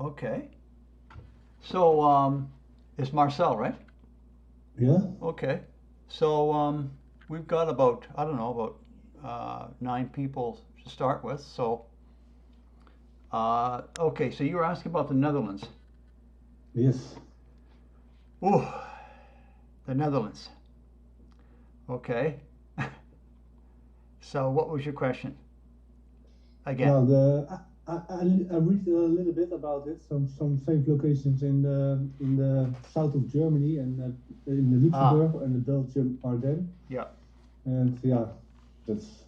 Okay. So it's Marcel, right? Yeah. Okay. So we've got about, I don't know, about 9 people to start with. So okay, so you were asking about the Netherlands. Yes. Ooh, the Netherlands. Okay. So what was your question again? Well, I read a little bit about it. Some safe locations in the south of Germany and in the Ah, Luxembourg and the Belgium Ardennes. yeah, And yeah, that's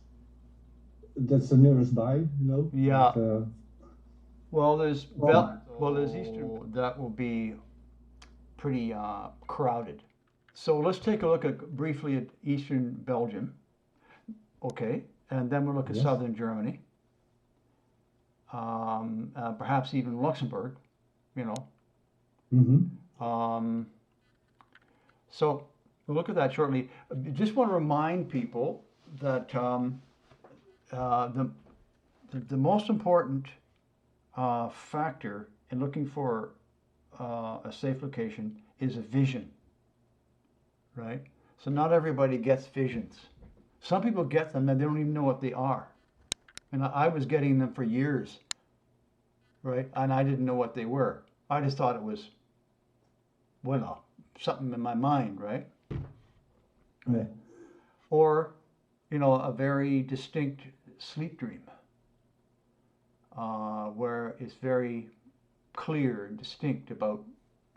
that's the nearest by, yeah. But Well, well, there's Eastern. That will be pretty crowded. So let's take a look at briefly at Eastern Belgium. Okay, and then we'll look at yes. Southern Germany, perhaps even Luxembourg. You know, Mm-hmm. um, so we'll look at that shortly. Just want to remind people that uh, the, the most important factor in looking for a safe location is a vision, right? So not everybody gets visions. Some people get them and they don't even know what they are. And I was getting them for years, right? And I didn't know what they were. I just thought it was, well, something in my mind, right? Yeah. Right. Or, a very distinct sleep dream where it's very clear and distinct about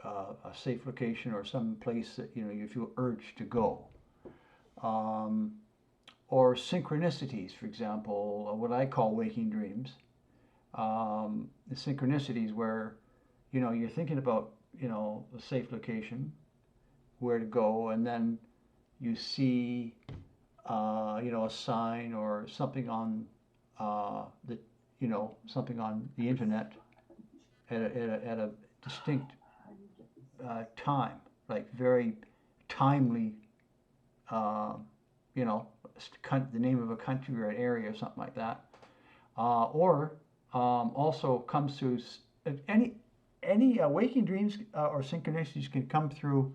a safe location or some place that you feel urged to go. Um, or synchronicities, for example, what I call waking dreams. The synchronicities where you're thinking about a safe location, where to go, and then you see a sign or something on the something on the internet at a distinct time, like very timely, uh, you know, the name of a country or an area or something like that, or also comes through any waking dreams or synchronicities can come through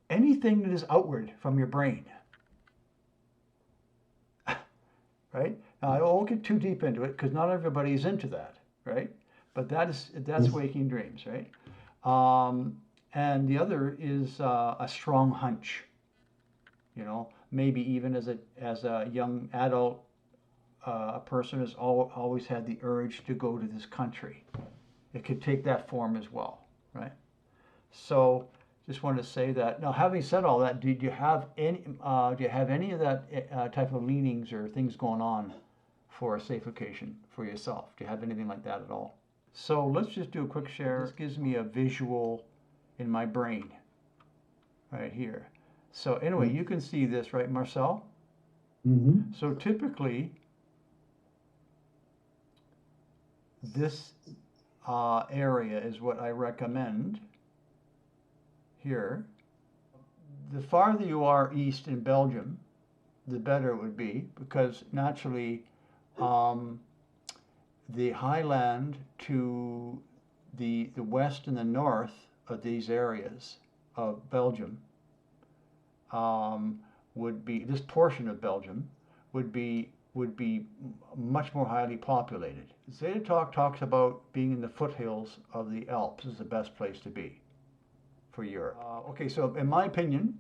anything that is outward from your brain, right? Now I won't get too deep into it because not everybody is into that, right? But that's Yes. waking dreams, right? Um, and the other is a strong hunch. Maybe even as a young adult, a person has always had the urge to go to this country. It could take that form as well, right? So just wanted to say that. Now, having said all that, do you have any of that type of leanings or things going on for a safe occasion for yourself? Do you have anything like that at all? So let's just do a quick share. This gives me a visual in my brain right here. So anyway, Yeah. you can see this, right, Marcel? Mm-hmm. So typically, this area is what I recommend here. The farther you are east in Belgium, the better it would be because naturally um, the highland to the west and the north of these areas of Belgium um, would be this portion of Belgium would be much more highly populated. Zeta talks about being in the foothills of the Alps is the best place to be for Europe. Okay, so in my opinion,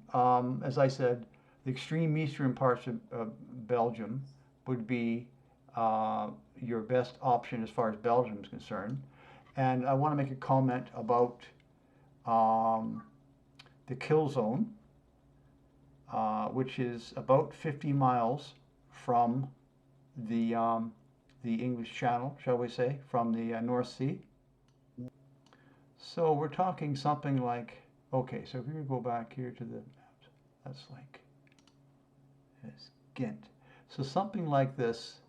as I said, the extreme eastern parts of Belgium would be your best option as far as Belgium is concerned. And I want to make a comment about um, the kill zone, which is about 50 miles from the English Channel, shall we say, from the North Sea. So we're talking something like, okay, so if we go back here to the maps, that's like, it's Ghent. So something like this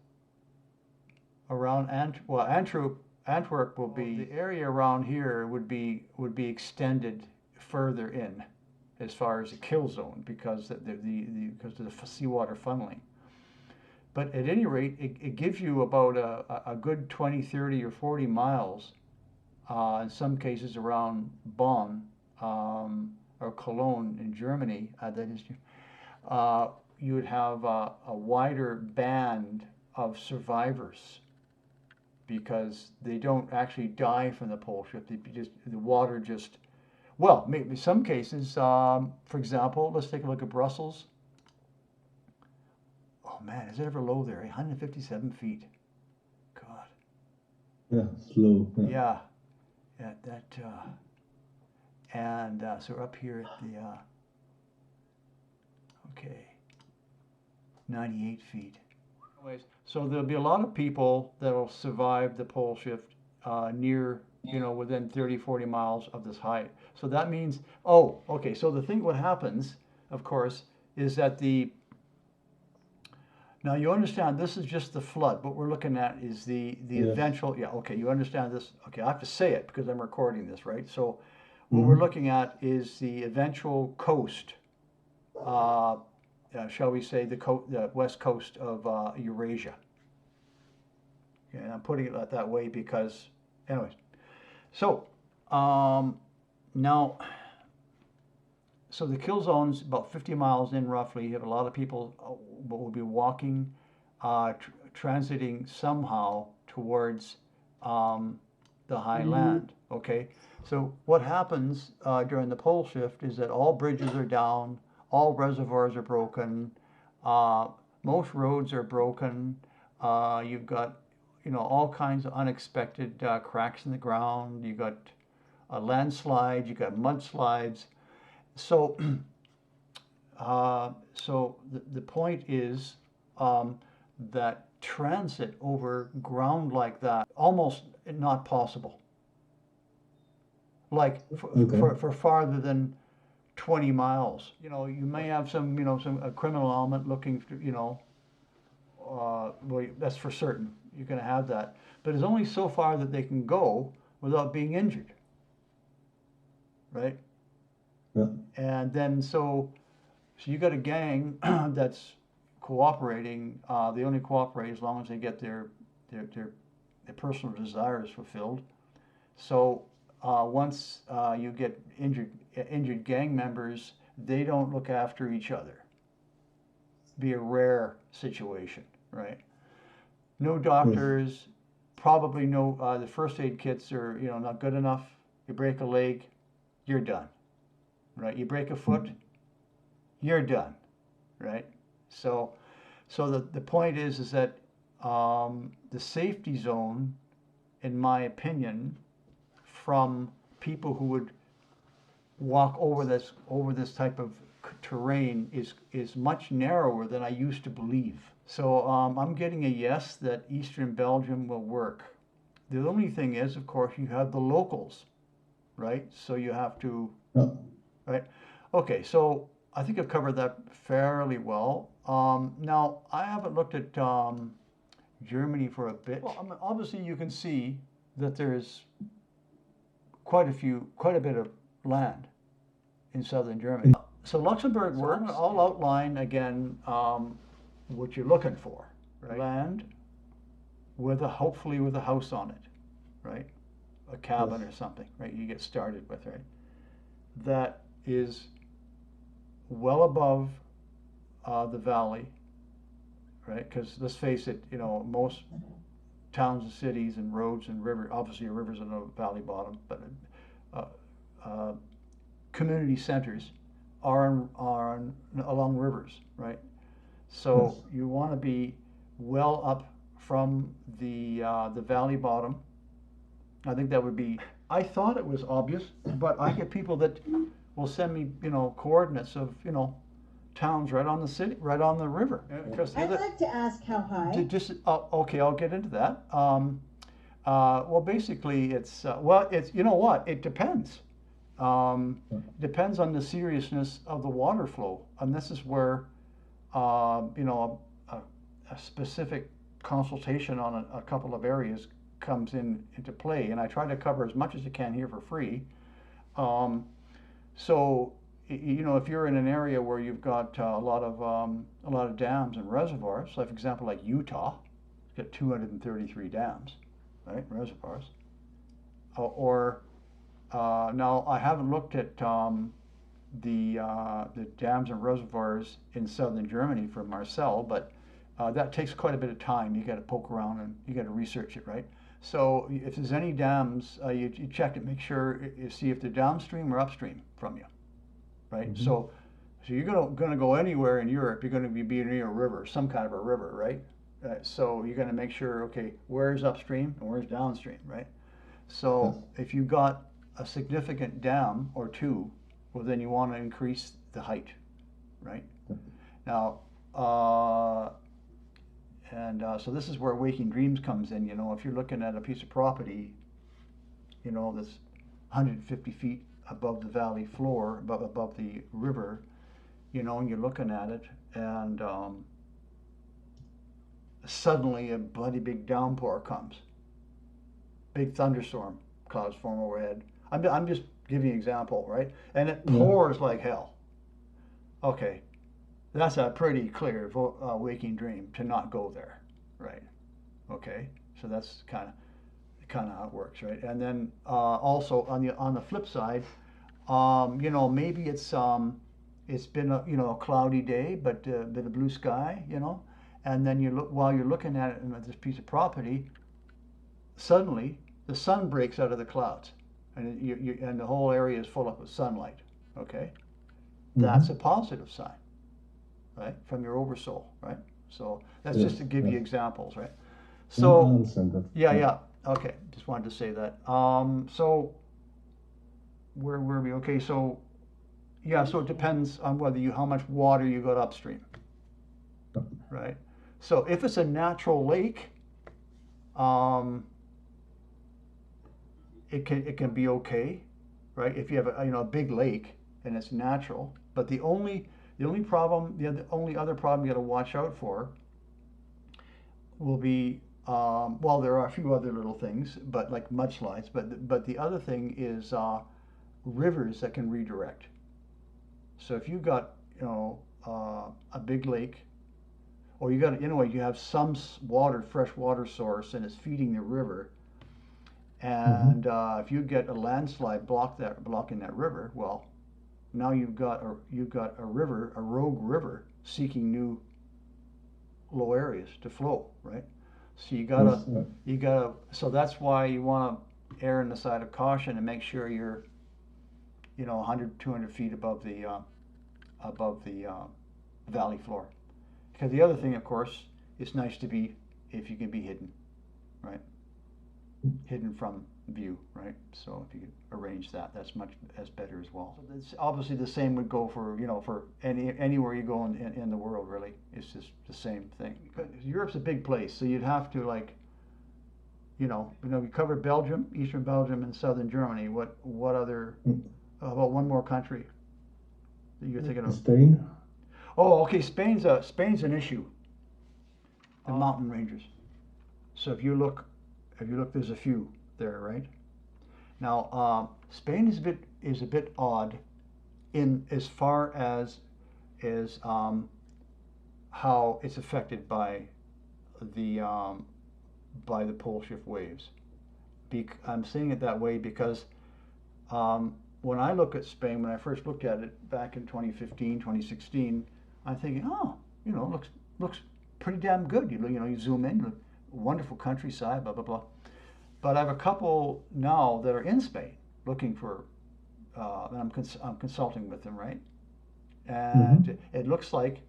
around Antwerp will be, the area around here would be extended further in as far as the kill zone because because of the seawater funneling. But at any rate, it gives you about a good 20, 30, or 40 miles in some cases around Bonn or Cologne in Germany, that is, you would have a wider band of survivors because they don't actually die from the pole shift. The water just, well, maybe some cases, for example, let's take a look at Brussels. Oh man, is it ever low there? 157 feet. God. Yeah, slow. Yeah, yeah, and so we're up here at the, okay, 98 feet. Anyways, so there'll be a lot of people that'll survive the pole shift near, within 30, 40 miles of this height. So that means, oh, okay, so what happens, of course, is that now you understand this is just the flood. What we're looking at is the Yes. eventual, yeah, okay, you understand this. Okay, I have to say it because I'm recording this, right? So what we're looking at is the eventual coast, shall we say, the west coast of Eurasia. Okay, and I'm putting it that way because, anyways. So now, so the kill zone's about 50 miles in roughly. You have a lot of people will be walking, transiting somehow towards the high land. Okay, so what happens during the pole shift is that all bridges are down, all reservoirs are broken, most roads are broken. You've got all kinds of unexpected cracks in the ground. You've got landslides, you've got mudslides. So, the point is that transit over ground like that almost not possible. Like for farther than 20 miles, you may have some a criminal element looking for, well, that's for certain. You're going to have that, but it's only so far that they can go without being injured, right? Yeah. And then so you got a gang that's cooperating. They only cooperate as long as they get their personal desires fulfilled. So once you get injured gang members, they don't look after each other. Be a rare situation, right? No doctors, probably no. The first aid kits are not good enough. You break a leg, you're done. Right, you break a foot, you're done, right? So the point is that the safety zone, in my opinion, from people who would walk over this type of terrain is much narrower than I used to believe. So I'm getting a yes that Eastern Belgium will work. The only thing is, of course, you have the locals, right? So you have to. Oh. Right. Okay, so I think I've covered that fairly well. Now, I haven't looked at Germany for a bit. Well, I mean, obviously, you can see that there's quite a bit of land in southern Germany. So Luxembourg works. I'll outline again what you're looking for. Right? Land hopefully with a house on it, right? A cabin or something, right? You get started with, right? That is well above the valley, right? Because let's face it, most towns and cities and roads and rivers, obviously rivers are no valley bottom, but community centers are along rivers, right? So you want to be well up from the valley bottom. I think that would be. I thought it was obvious, but I get people that will send me, coordinates of, towns right on the city, right on the river. I'd like to ask how high. Okay, I'll get into that. Well, basically, it's you know what? It depends. Depends on the seriousness of the water flow, and this is where, a specific consultation on a couple of areas comes into play, and I try to cover as much as I can here for free. So, if you're in an area where you've got a lot of dams and reservoirs, like for example, like Utah, it's got 233 dams, right, reservoirs. or now I haven't looked at the dams and reservoirs in southern Germany for Marcel, but that takes quite a bit of time. You got to poke around and you got to research it, right? So if there's any dams, you check it, make sure you see if they're downstream or upstream from you, right? Mm-hmm. So you're gonna go anywhere in Europe, you're gonna be near a river, some kind of a river, right? So you're gonna make sure, okay, where's upstream and where's downstream, right? So Yes. if you got a significant dam or two, well, then you want to increase the height, right? Now, so this is where waking dreams comes in. You know, if you're looking at a piece of property, you know, that's 150 feet above the valley floor, above the river, you know, and you're looking at it, and suddenly a bloody big downpour comes, big thunderstorm clouds form overhead. I'm just giving you an example, right? And it pours like hell. Okay, that's a pretty clear waking dream to not go there, right? Okay, so that's kind of how it works, right? And then also on the flip side, you know, maybe it's been a cloudy day, but a bit of blue sky, you know, and then you look while you're looking at it at this piece of property, suddenly the sun breaks out of the clouds, and and the whole area is full up with sunlight. Okay, that's a positive sign, right, from your oversoul, right? So that's just to give you examples, right? So I understand that. yeah, okay, just wanted to say that. So where were we? Okay, so yeah, so it depends on whether how much water you got upstream, right? So if it's a natural lake, it can be okay, right? If you have a big lake and it's natural, but the only problem, the only other problem you got to watch out for will be well, there are a few other little things, but like mudslides. But the other thing is rivers that can redirect. So if you got a big lake, or you got you have some fresh water source, and it's feeding the river. And if you get a landslide blocking that river, well, now you've got a river, a rogue river, seeking new low areas to flow, right? So you gotta. So that's why you want to err on the side of caution and make sure you're, 100, 200 feet above the valley floor. Because the other thing, of course, it's nice to be if you can be hidden, right? Hidden from view, right? So if you could arrange that, that's better as well. So it's obviously the same would go for for anywhere you go in the world, really. It's just the same thing. Europe's a big place, so you'd have to we covered Belgium, eastern Belgium, and southern Germany. What other? About one more country that you're thinking of? Spain. Oh, okay. Spain's an issue. The mountain ranges. So if you look, there's a few there, right? Now, Spain is a bit odd in as far as how it's affected by the pole shift waves. I'm saying it that way because when I look at Spain, when I first looked at it back in 2015, 2016, I'm thinking, looks pretty damn good. You zoom in, wonderful countryside, blah blah blah. But I have a couple now that are in Spain looking for, and I'm consulting with them, right? And it looks like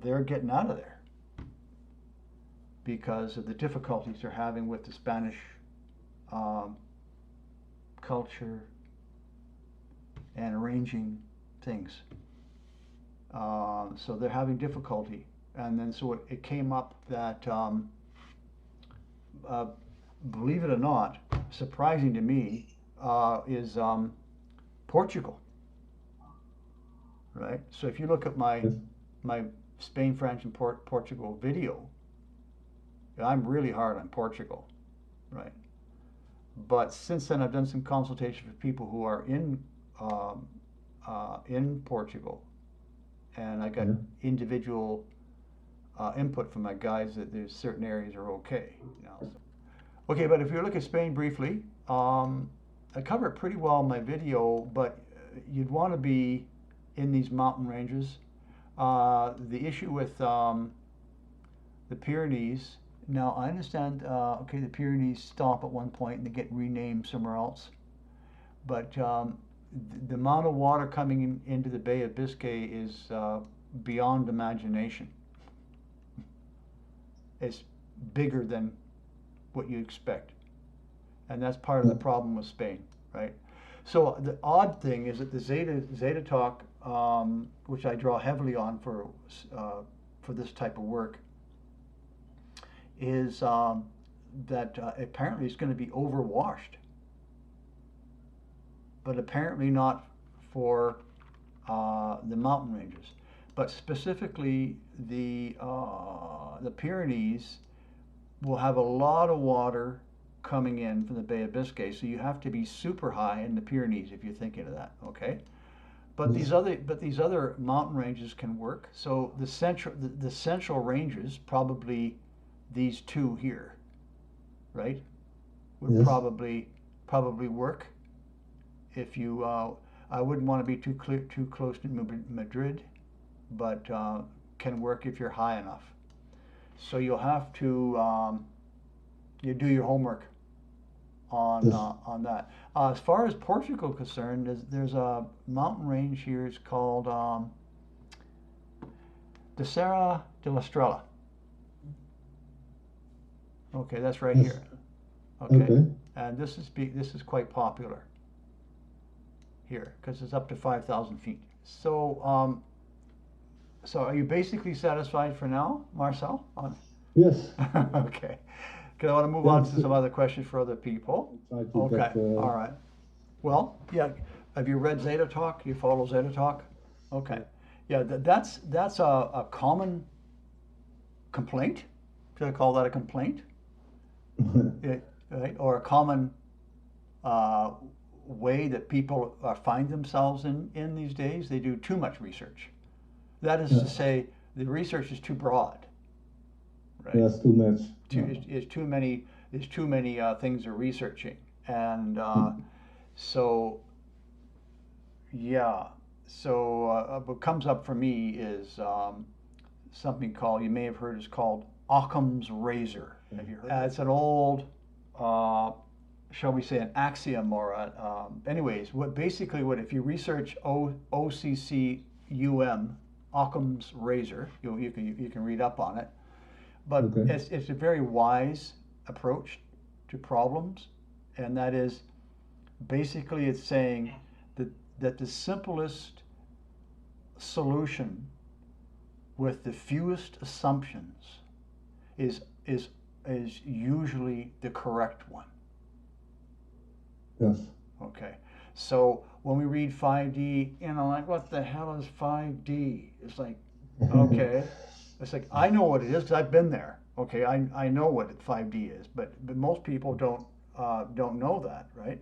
they're getting out of there because of the difficulties they're having with the Spanish culture and arranging things. So they're having difficulty. And then so it came up that, believe it or not, surprising to me, is Portugal. Right? So if you look at my Spain, France, and Portugal video, I'm really hard on Portugal, right? But since then, I've done some consultation with people who are in Portugal, and I got individual input from my guides that there's certain areas are okay. Okay, but if you look at Spain briefly, I cover it pretty well in my video, but you'd want to be in these mountain ranges. The issue with the Pyrenees, now I understand, okay, the Pyrenees stop at one point and they get renamed somewhere else, but the amount of water coming into the Bay of Biscay is beyond imagination. It's bigger than what you expect. And that's part of the problem with Spain, right? So the odd thing is that the Zeta Talk, which I draw heavily on for this type of work, is that apparently it's going to be overwashed, but apparently not for the mountain ranges. But specifically, the Pyrenees will have a lot of water coming in from the Bay of Biscay, so you have to be super high in the Pyrenees if you're thinking of that. Okay, but these other mountain ranges can work. So the central ranges, probably these two here, right, would probably work. If you, I wouldn't want to be too close to Madrid, but can work if you're high enough. So you'll have to you do your homework on that. As far as Portugal is concerned, there's a mountain range here. It's called the Serra de la Estrela. Okay, that's right here. Okay, and this is quite popular here because it's up to 5,000 feet. So so are you basically satisfied for now, Marcel? Yes. Okay. Because I want to move on to some other questions for other people. Okay. All right. Well, yeah. Have you read Zeta Talk? You follow Zeta Talk? Okay. Yeah. That's a common complaint. Should I call that a complaint? Right? Or a common way that people find themselves in these days. They do too much research. That is to say, the research is too broad. Right? Yes, too much. It's too many. There's too many things they're researching, and so yeah. So what comes up for me is something called, you may have heard, is called Occam's razor. Have you heard? It's an old, shall we say, an axiom or anyways. What if you research OCCUM, Occam's razor, you can read up on it. But it's a very wise approach to problems, and that is basically it's saying that the simplest solution with the fewest assumptions is usually the correct one. Yes. Okay. So when we read 5D, like, what the hell is 5D? It's like, okay. It's like, I know what it is because I've been there. Okay, I know what 5D is, but most people don't know that, right?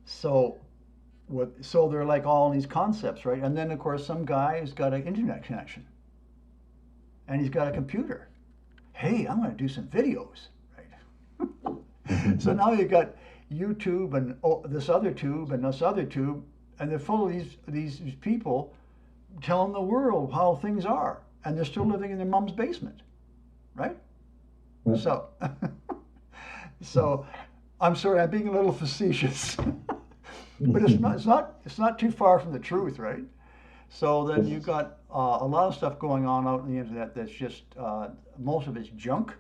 So they're like all these concepts, right? And then of course some guy has got an internet connection, and he's got a computer. Hey, I'm going to do some videos, right? So now you've got YouTube and this other tube and this other tube, and they're full of these people telling the world how things are, and they're still living in their mom's basement, right? So, so I'm sorry, I'm being a little facetious, but it's not too far from the truth, right? So then you've got a lot of stuff going on out on the internet that's just most of it's junk,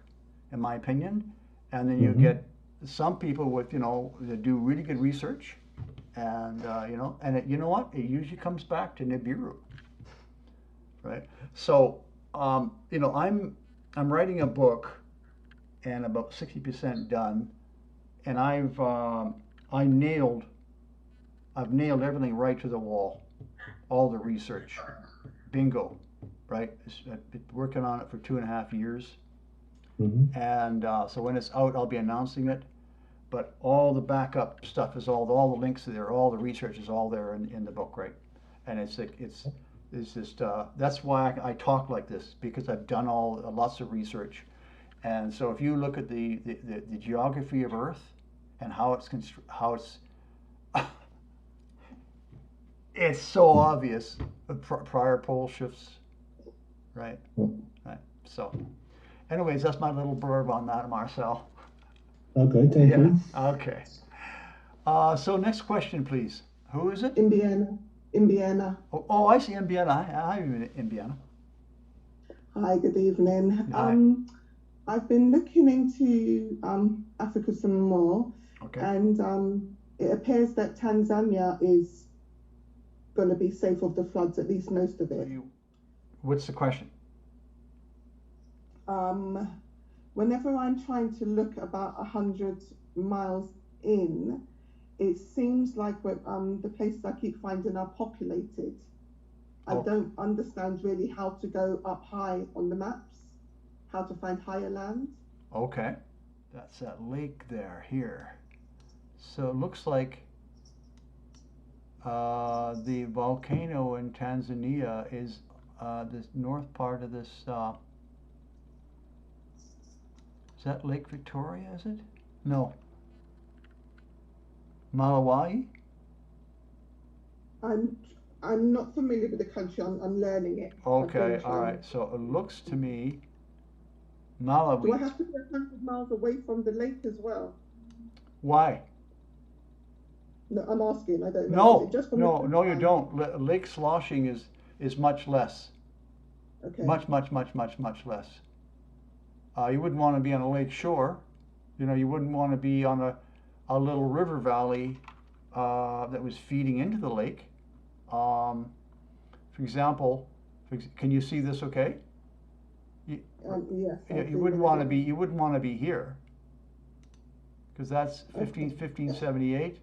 in my opinion, and then you get some people with that do really good research, and you know what? It usually comes back to Nibiru. Right. So, I'm writing a book, and about 60% done, and I've nailed everything right to the wall, all the research, bingo, right? I've been working on it for 2.5 years, and so when it's out, I'll be announcing it. But all the backup stuff is all the links are there, all the research is all there in the book, right? And it's just that's why I talk like this, because I've done lots of research. And so if you look at the geography of Earth and how it's it's so obvious. Prior pole shifts, right? Right. So, anyways, that's my little blurb on that, Marcel. Okay, thank you. Okay. So next question, please. Who is it? Indiana. Oh, I see Indiana. Hi, Indiana. Hi, good evening. Hi. I've been looking into Africa some more, Okay. and it appears that Tanzania is going to be safe of the floods, at least most of it. What's the question? Whenever I'm trying to look about 100 miles in, it seems like the places I keep finding are populated. I don't understand really how to go up high on the maps, how to find higher land. Okay. That's that lake there, here. So it looks like the volcano in Tanzania is this north part of this. Is that Lake Victoria, is it? No. Malawi? I'm not familiar with the country. I'm learning it. Okay, all right. So it looks to me, Malawi. Do I have to be 100 miles away from the lake as well? Why? No, I'm asking. I don't know. No, you don't. Lake sloshing is much less. Okay. Much less. You wouldn't want to be on a lake shore. You wouldn't want to be on a little river valley that was feeding into the lake. For example, can you see this okay? Yes. You wouldn't want to be here, because that's 1578.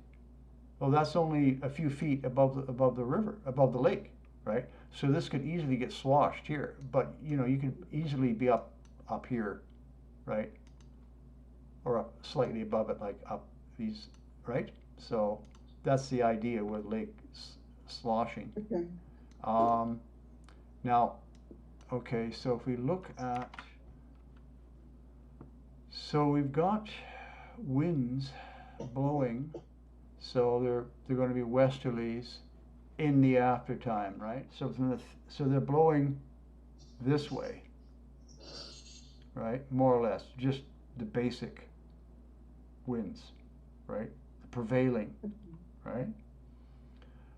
Well, that's only a few feet above the river, above the lake, right? So this could easily get sloshed here, but you could easily be up here, right? Or up slightly above it, like up these, right? So that's the idea with lake sloshing. Okay. Now, okay, so if we look at, so we've got winds blowing, so they're going to be westerlies in the aftertime, right? So so they're blowing this way, right? More or less, just the basic winds, right? The prevailing, right?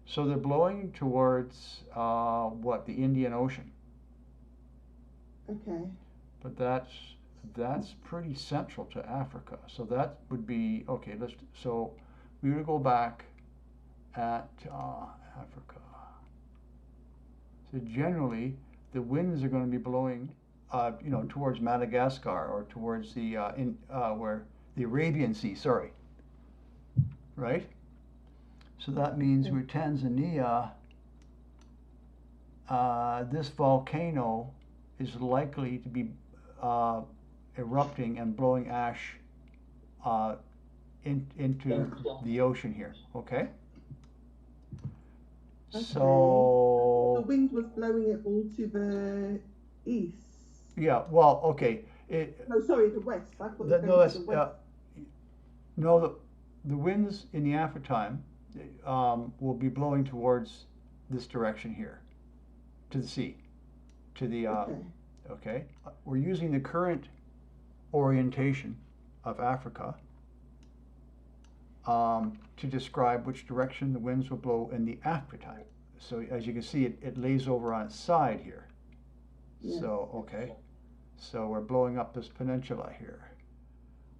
So they're blowing towards the Indian Ocean. Okay. But that's pretty central to Africa. So that would be okay. So we would go back at Africa. So generally, the winds are going to be blowing, towards Madagascar or towards the where the Arabian Sea. Sorry. Right. So that means with Tanzania, this volcano is likely to be erupting and blowing ash into the ocean here. Okay? So the wind was blowing it all to the east. Yeah. Well, okay. The west. I thought it was going to the west. No, the winds in the aftertime will be blowing towards this direction here, to the sea, to the. Okay. We're using the current orientation of Africa to describe which direction the winds will blow in the aftertime. So as you can see, it lays over on its side here. Yes. So, okay. So we're blowing up this peninsula here.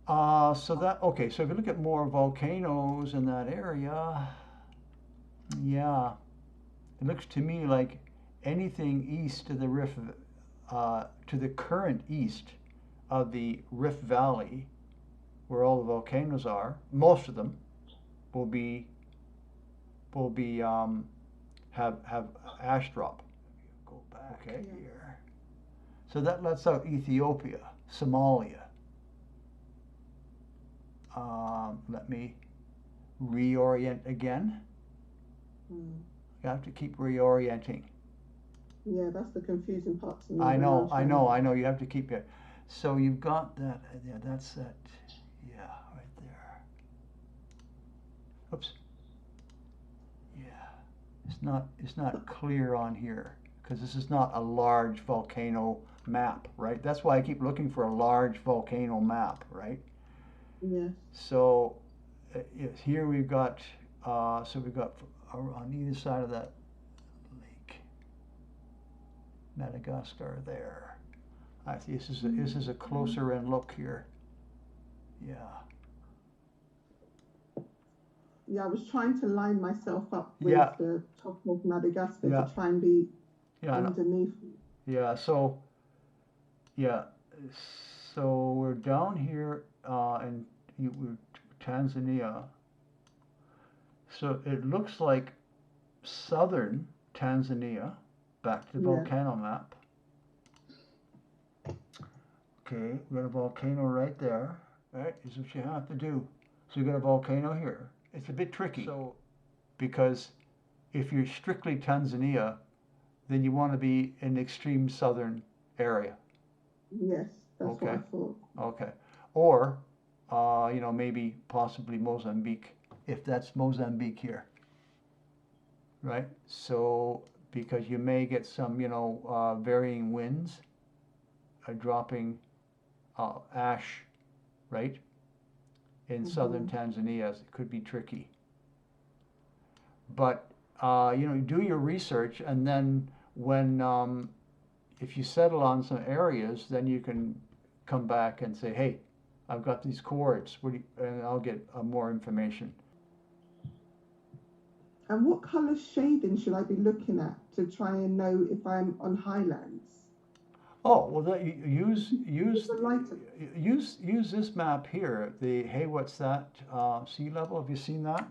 So if you look at more volcanoes in that area, yeah, it looks to me like anything east of the Rift, to the current east of the Rift Valley, where all the volcanoes are, most of them will have ash drop. Go back here. So that lets out Ethiopia, Somalia. Let me reorient again. You have to keep reorienting. Yeah, that's the confusing part. I know. You have to keep it. So you've got that. Yeah, that's that. Yeah, right there. Oops. Yeah, it's not clear on here because this is not a large volcano map, right? That's why I keep looking for a large volcano map, right? Yes. So here we've got we've got on either side of that lake, Madagascar there. I think this is a closer in look here. Yeah. Yeah, I was trying to line myself up with Yeah. the top of Madagascar Yeah. to try and be Yeah. underneath. Yeah. So yeah. So we're down here in we're Tanzania. So it looks like southern Tanzania. Back to the Yeah. volcano map. Okay, we got a volcano right there. Right, is what you have to do. So you got a volcano here. It's a bit tricky. So, because if you're strictly Tanzania, then you want to be in the extreme southern area. Yes, that's Okay. what I thought. Okay. Or, maybe possibly Mozambique, if that's Mozambique here. Right? So, because you may get some, varying winds, dropping ash, right? In southern Tanzania, it could be tricky. But, do your research, and then when, if you settle on some areas, then you can come back and say, hey, I've got these chords, and I'll get more information. And what colour shading should I be looking at to try and know if I'm on highlands? Oh, well, use The lighter. this map here. Hey, what's that? Sea level. Have you seen that?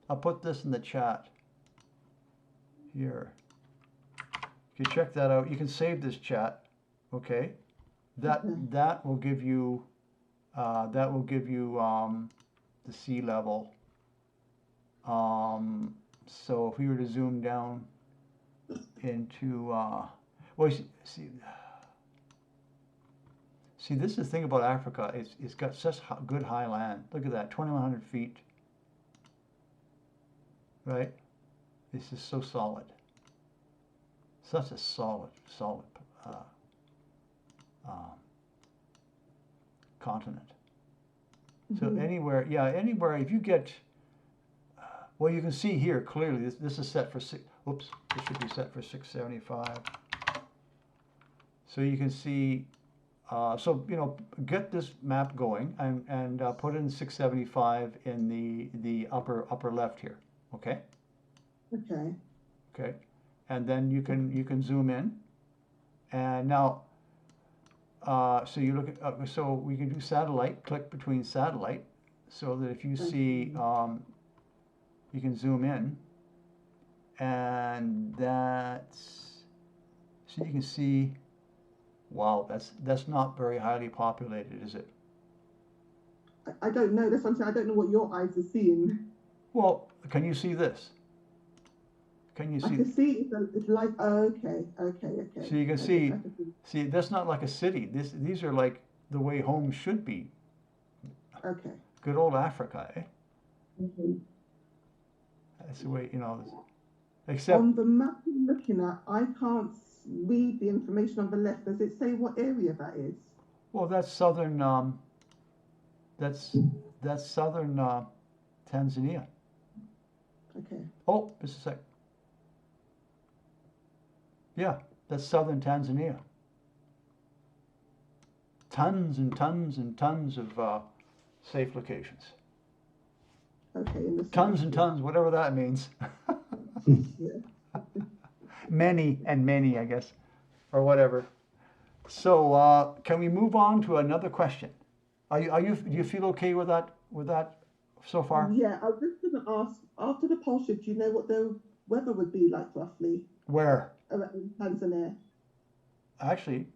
I'll put this in the chat here. You can check that out. You can save this chat. Okay. That will give you the sea level. So if we were to zoom down into well, see, this is the thing about Africa. It's got such good high land. Look at that, 2,100 feet. Right? This is so solid. Such a solid continent. So anywhere, if you get, well, you can see here clearly. This is set for this should be set for 675. So you can see. Get this map going and put in 675 in the upper left here. Okay. Okay. Okay. And then you can zoom in, and now. So you look at so we can do satellite. Click between satellite, so that if you see, you can zoom in, and that's so you can see. Wow, that's not very highly populated, is it? I don't know. That's something I don't know what your eyes are seeing. Well, can you see this? Can you see? I can see it's like okay. So you can see that's not like a city. These are like the way homes should be. Okay. Good old Africa, eh? That's the way Except on the map you're looking at, I can't read the information on the left. Does it say what area that is? Well, that's southern. That's southern Tanzania. Okay. Oh, just a sec. Yeah, that's southern Tanzania. Tons and tons and tons of safe locations. Okay. Tons and tons, whatever that means. Yeah. Many and many, I guess, or whatever. So, can we move on to another question? Do you feel okay with that so far? Yeah, I was just going to ask, after the poll shift, do you know what the weather would be like roughly? Where? In Tanzania. Actually,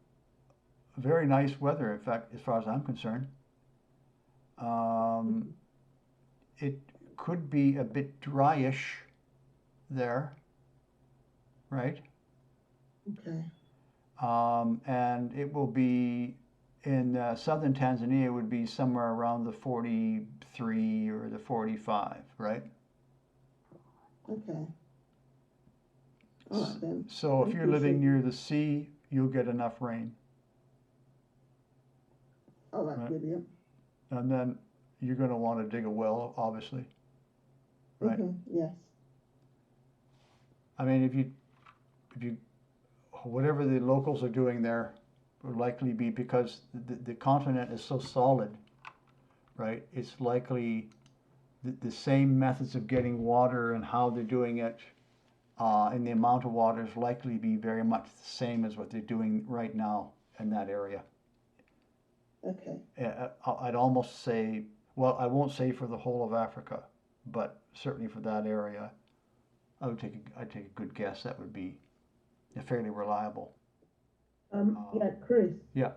very nice weather, in fact, as far as I'm concerned. It could be a bit dryish there, right? Okay. And it will be, in southern Tanzania, it would be somewhere around the 43 or the 45, right? Okay. All right then. So if you're living near the sea, you'll get enough rain. All right, Right. brilliant. And then you're going to want to dig a well, obviously. Right. Yes. I mean, if you, whatever the locals are doing there will likely be because the continent is so solid, right? It's likely the same methods of getting water and how they're doing it, and the amount of water is likely to be very much the same as what they're doing right now in that area. Okay. I'd almost say, well, I won't say for the whole of Africa, but certainly for that area, I'd take a good guess that would be fairly reliable. Yeah, Chris. Yeah.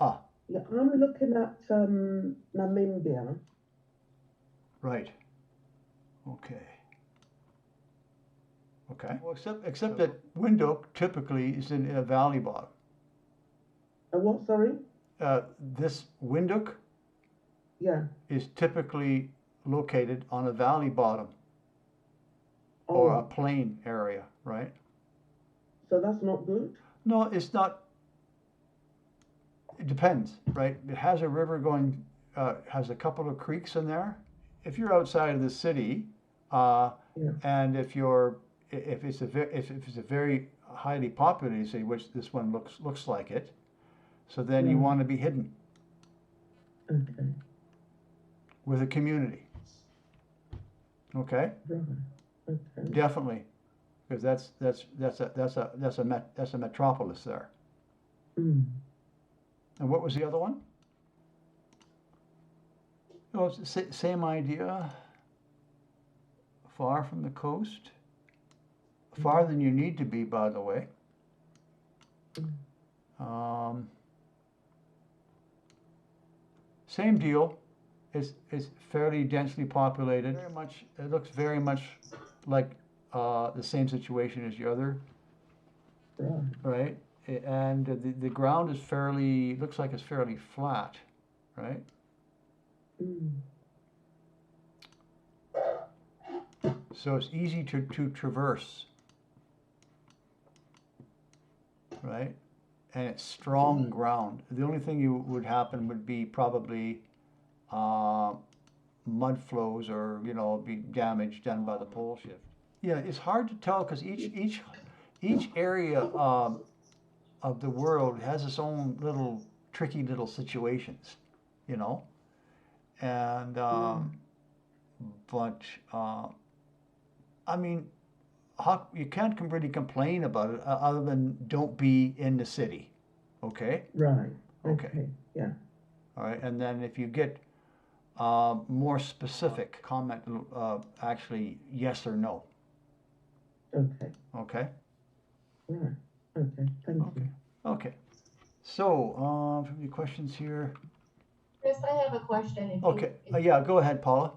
Yeah, I'm looking at Namibia. Right. Okay. Okay. Well, except that Windhoek typically is in a valley bottom. What? Sorry. This Windhoek Yeah. is typically located on a valley bottom or a Oh, plain area, right? so that's not good. No, it's not. It depends, right? It has a river going, has a couple of creeks in there. If you're outside of the city, Yeah. and if it's a very highly populated city, which this one looks like it, so then you Right. want to be hidden Okay. with a community. Okay, Right. Okay. definitely, because that's a metropolis there. Mm. And what was the other one? Oh, it's the same idea. Far from the coast. Farther than you need to be, by the way. Same deal. It's fairly densely populated. Very much. It looks very much like the same situation as the other, Right. right? And the ground is fairly, looks like it's fairly flat, right? Mm. So it's easy to traverse, right? And it's strong ground. The only thing you would happen would be probably mud flows or, be damage done by the pole shift. Yeah, it's hard to tell because each area of the world has its own little tricky little situations, and but I mean, you can't really complain about it other than don't be in the city, okay? Right. Okay. Yeah. All right, and then if you get more specific, comment actually yes or no, Okay. okay? Right. Okay. Thank you. Okay. So, any questions here? Chris, I have a question. If Okay. You, Yeah, go ahead, Paula.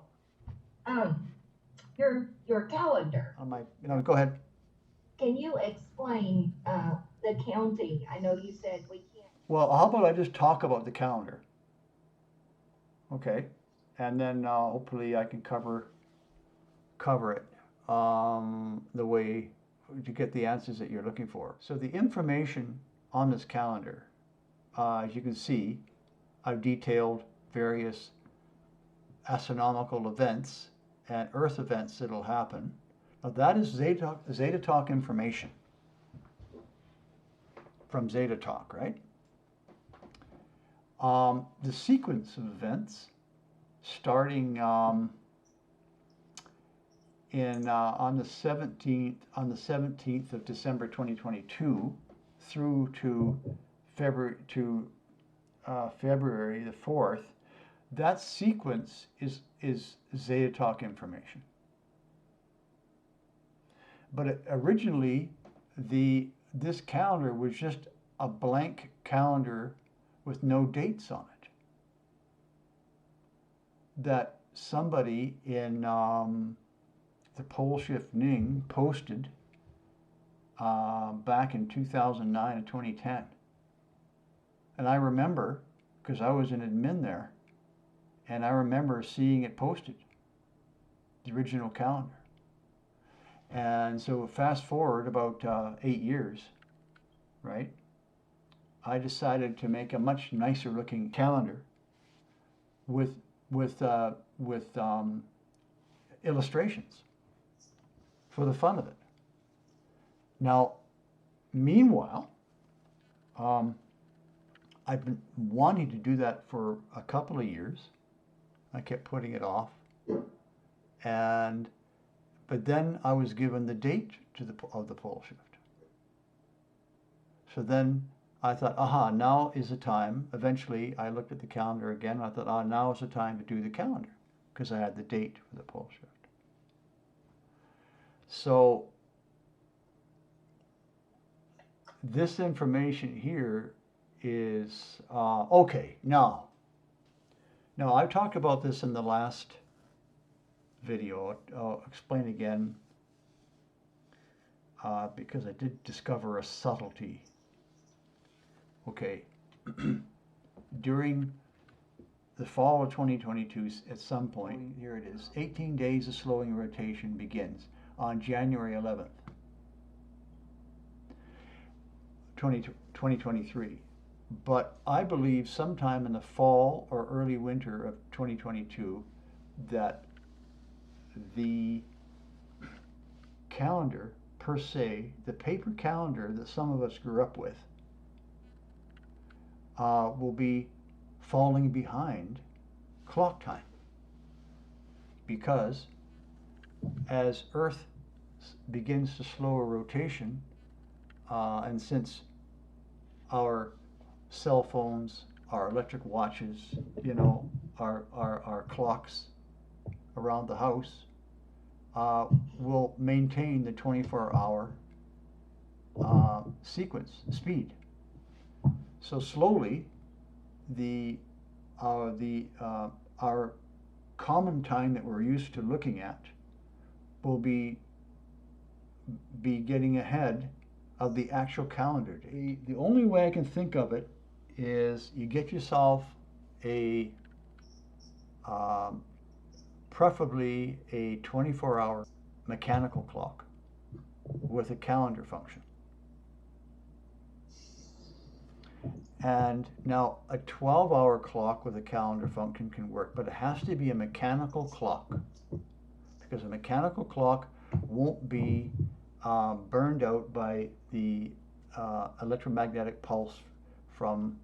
your calendar. Go ahead. Can you explain the counting? I know you said we can't. Well, how about I just talk about the calendar? Okay, and then hopefully I can cover it the way to get the answers that you're looking for. So the information on this calendar, as you can see, I've detailed various astronomical events and Earth events that'll happen. Now that is Zeta Talk information from Zeta Talk, right? The sequence of events starting on the 17th of December 2022 through to February the 4th, that sequence is Zeta Talk information. But originally, this calendar was just a blank calendar with no dates on it that somebody in the pole shift Ning posted back in 2009 and 2010. And I remember because I was an admin there, and I remember seeing it posted, the original calendar. And so fast forward about 8 years, right? I decided to make a much nicer looking calendar with illustrations for the fun of it. Now, meanwhile, I've been wanting to do that for a couple of years. I kept putting it off, but then I was given the date of the pole shift. So then I thought, aha, now is the time. Eventually, I looked at the calendar again, and I thought, now is the time to do the calendar, because I had the date for the pole shift. So this information here is okay. Now I've talked about this in the last video. I'll explain again because I did discover a subtlety. Okay, during the fall of 2022, at some point, here it is, 18 days of slowing rotation begins on January 11th, 2023. But I believe sometime in the fall or early winter of 2022 that the calendar per se, the paper calendar that some of us grew up with, will be falling behind clock time, because as Earth begins to slow a rotation, and since our cell phones, our electric watches, our clocks around the house will maintain the 24-hour sequence speed. So slowly, our common time that we're used to looking at will be getting ahead of the actual calendar. The only way I can think of it is you get yourself preferably a 24-hour mechanical clock with a calendar function. And now a 12-hour clock with a calendar function can work, but it has to be a mechanical clock, because a mechanical clock won't be burned out by the electromagnetic pulse from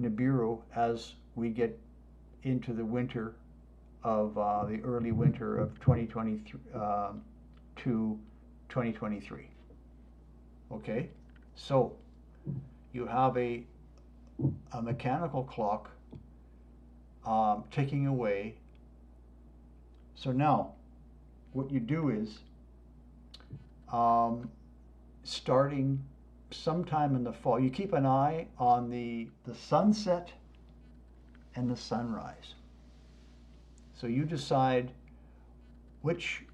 Nibiru as we get into the winter of the early winter of 2023 to 2023. Okay, so you have a mechanical clock ticking away. So now what you do is starting sometime in the fall, you keep an eye on the sunset and the sunrise. So you decide which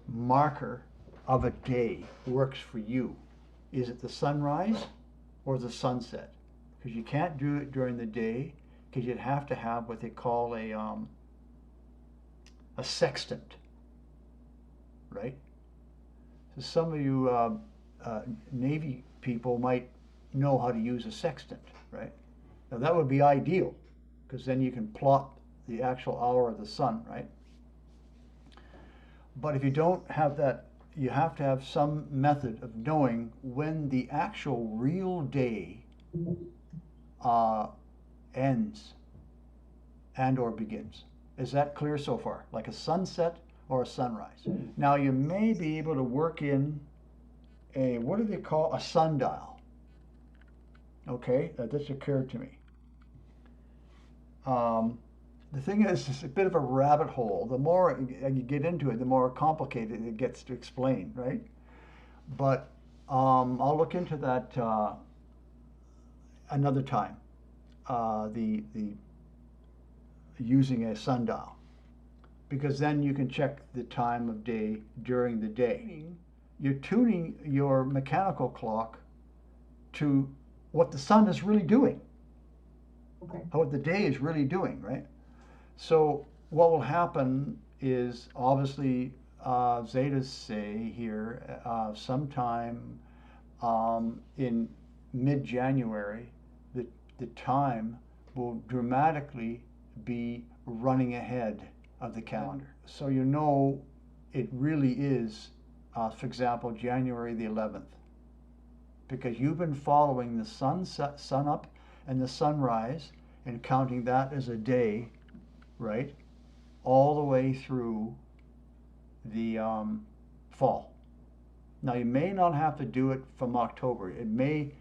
marker of a day works for you. Is it the sunrise or the sunset? Because you can't do it during the day, because you'd have to have what they call a sextant, right? So some of you Navy people might know how to use a sextant, right? Now that would be ideal, because then you can plot the actual hour of the sun, right? But if you don't have that, you have to have some method of knowing when the actual real day ends and or begins. Is that clear so far? Like a sunset or a sunrise. Now you may be able to work in a, what do they call, a sundial. Okay, that just occurred to me. The thing is, it's a bit of a rabbit hole. The more you get into it, the more complicated it gets to explain, right? But I'll look into that another time. The using a sundial, because then you can check the time of day during the day. You're tuning your mechanical clock to what the sun is really doing, Okay. what the day is really doing, right? So what will happen is obviously zetas say here sometime in mid-January, the time will dramatically be running ahead of the calendar. So you know it really is, for example, January the 11th, because you've been following the sun up and the sunrise and counting that as a day, right, all the way through the fall. Now you may not have to do it from October. It may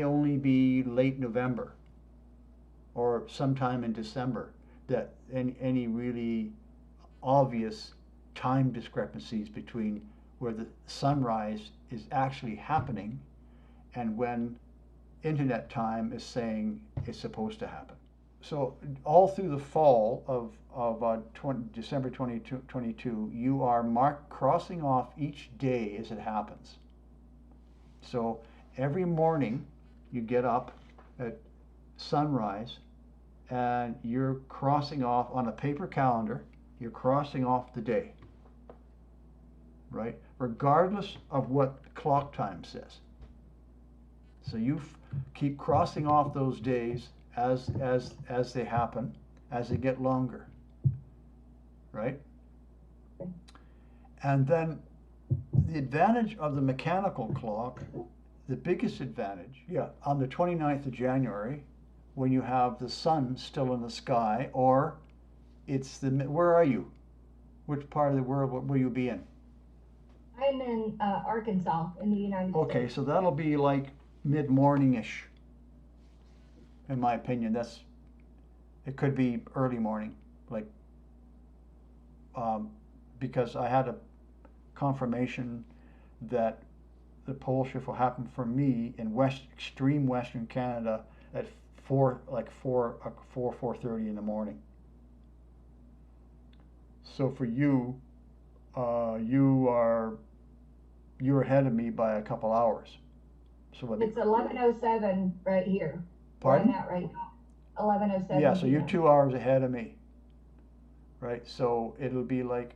only be late November or sometime in December that any really obvious time discrepancies between where the sunrise is actually happening and when internet time is saying it's supposed to happen. So all through the fall of December 2022, you are crossing off each day as it happens. So every morning you get up at sunrise and you're crossing off on a paper calendar, you're crossing off the day, right? Regardless of what clock time says. So you keep crossing off those days as they happen, as they get longer, right? And then the advantage of the mechanical clock, the biggest advantage, on the 29th of January, when you have the sun still in the sky, or where are you? Which part of the world will you be in? I'm in Arkansas in the United States. Okay, so that'll be like mid-morning-ish, in my opinion. It could be early morning, like, because I had a confirmation that the pole shift will happen for me in extreme Western Canada at 4:30 in the morning. So for you, you're ahead of me by a couple hours. So It's 11:07 right here. Pardon? Where I'm at right now. 11:07. Yeah, so you're 2 hours ahead of me, right? So it'll be like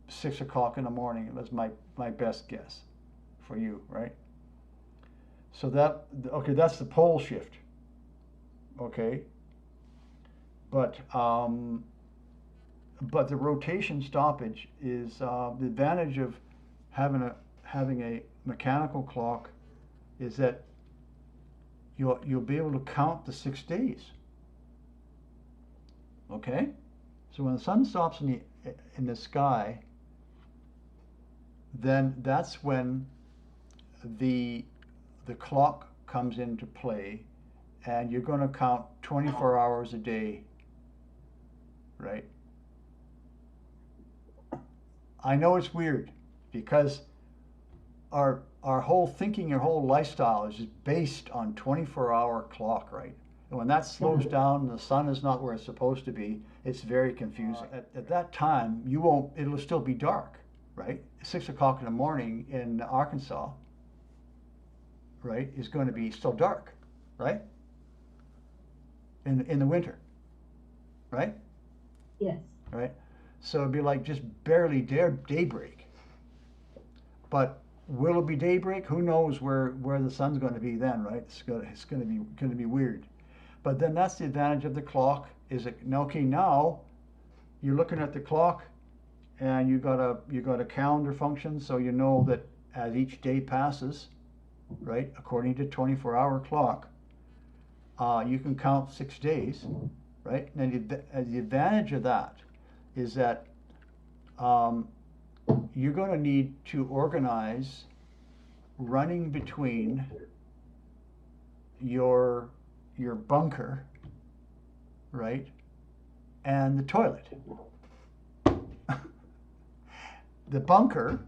6 o'clock in the morning. That's my best guess for you, right? So that's the pole shift, okay? But the rotation stoppage is the advantage of having a mechanical clock is that you'll be able to count the 6 days. Okay, so when the sun stops in the sky, then that's when the clock comes into play, and you're going to count 24 hours a day, right? I know it's weird because our whole thinking, your whole lifestyle is just based on 24-hour clock, right? And when that slows down and the sun is not where it's supposed to be, it's very confusing. At that time, it'll still be dark, right? 6 o'clock in the morning in Arkansas, right, is going to be still dark, right? In the winter, right? Yes. Right? So it'd be like just barely daybreak. But will it be daybreak? Who knows where the sun's going to be then, right? It's going to be weird. But then that's the advantage of the clock. Okay, now you're looking at the clock, and you got a calendar function, so you know that as each day passes, right, according to 24-hour clock, you can count 6 days, right? And the advantage of that is that you're going to need to organize running between your bunker, right, and the toilet. The bunker,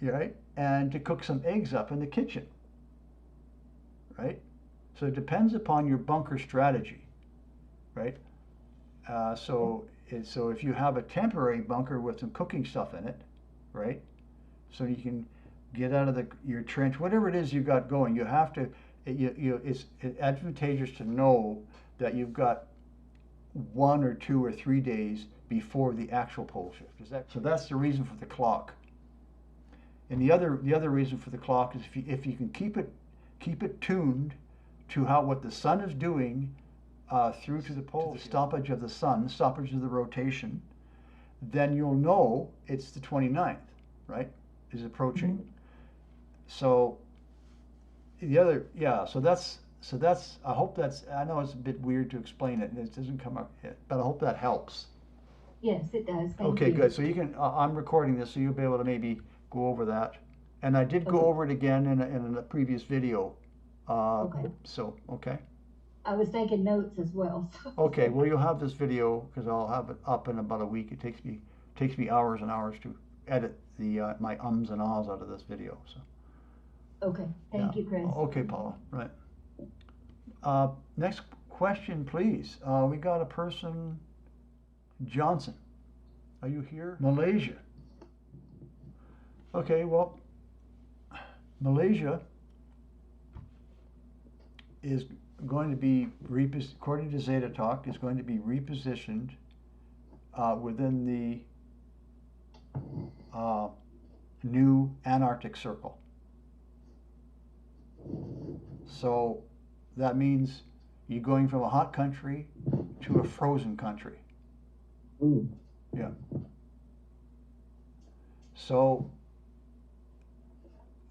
right, and to cook some eggs up in the kitchen, right? So it depends upon your bunker strategy, right? So if you have a temporary bunker with some cooking stuff in it, right? So you can get out of your trench, whatever it is you got going. You have to it's advantageous to know that you've got 1 or 2 or 3 days before the actual pole shift. So that's the reason for the clock. And the other reason for the clock is if you can keep it tuned to what the sun is doing through to the pole, the stoppage of the sun, stoppage of the rotation, then you'll know it's the 29th, right? Is approaching. Mm-hmm. So so that's I hope that's, I know it's a bit weird to explain it and it doesn't come up yet, but I hope that helps. Yes, it does. Thank Okay, you. good. So you can I'm recording this, so you'll be able to maybe go over that. And I did go over it again in a previous video. Okay. So, okay. I was taking notes as well. Okay, well you'll have this video because I'll have it up in about a week. It takes me hours and hours to edit the my ums and ahs out of this video. So. Okay, thank you, Chris. Okay, Paula. Right. Next question, please. We got a person, Johnson. Are you here? Malaysia. Okay, well, Malaysia is going to be, according to Zeta Talk, is going to be repositioned within the new Antarctic Circle. So that means you're going from a hot country to a frozen country. Ooh. Yeah. So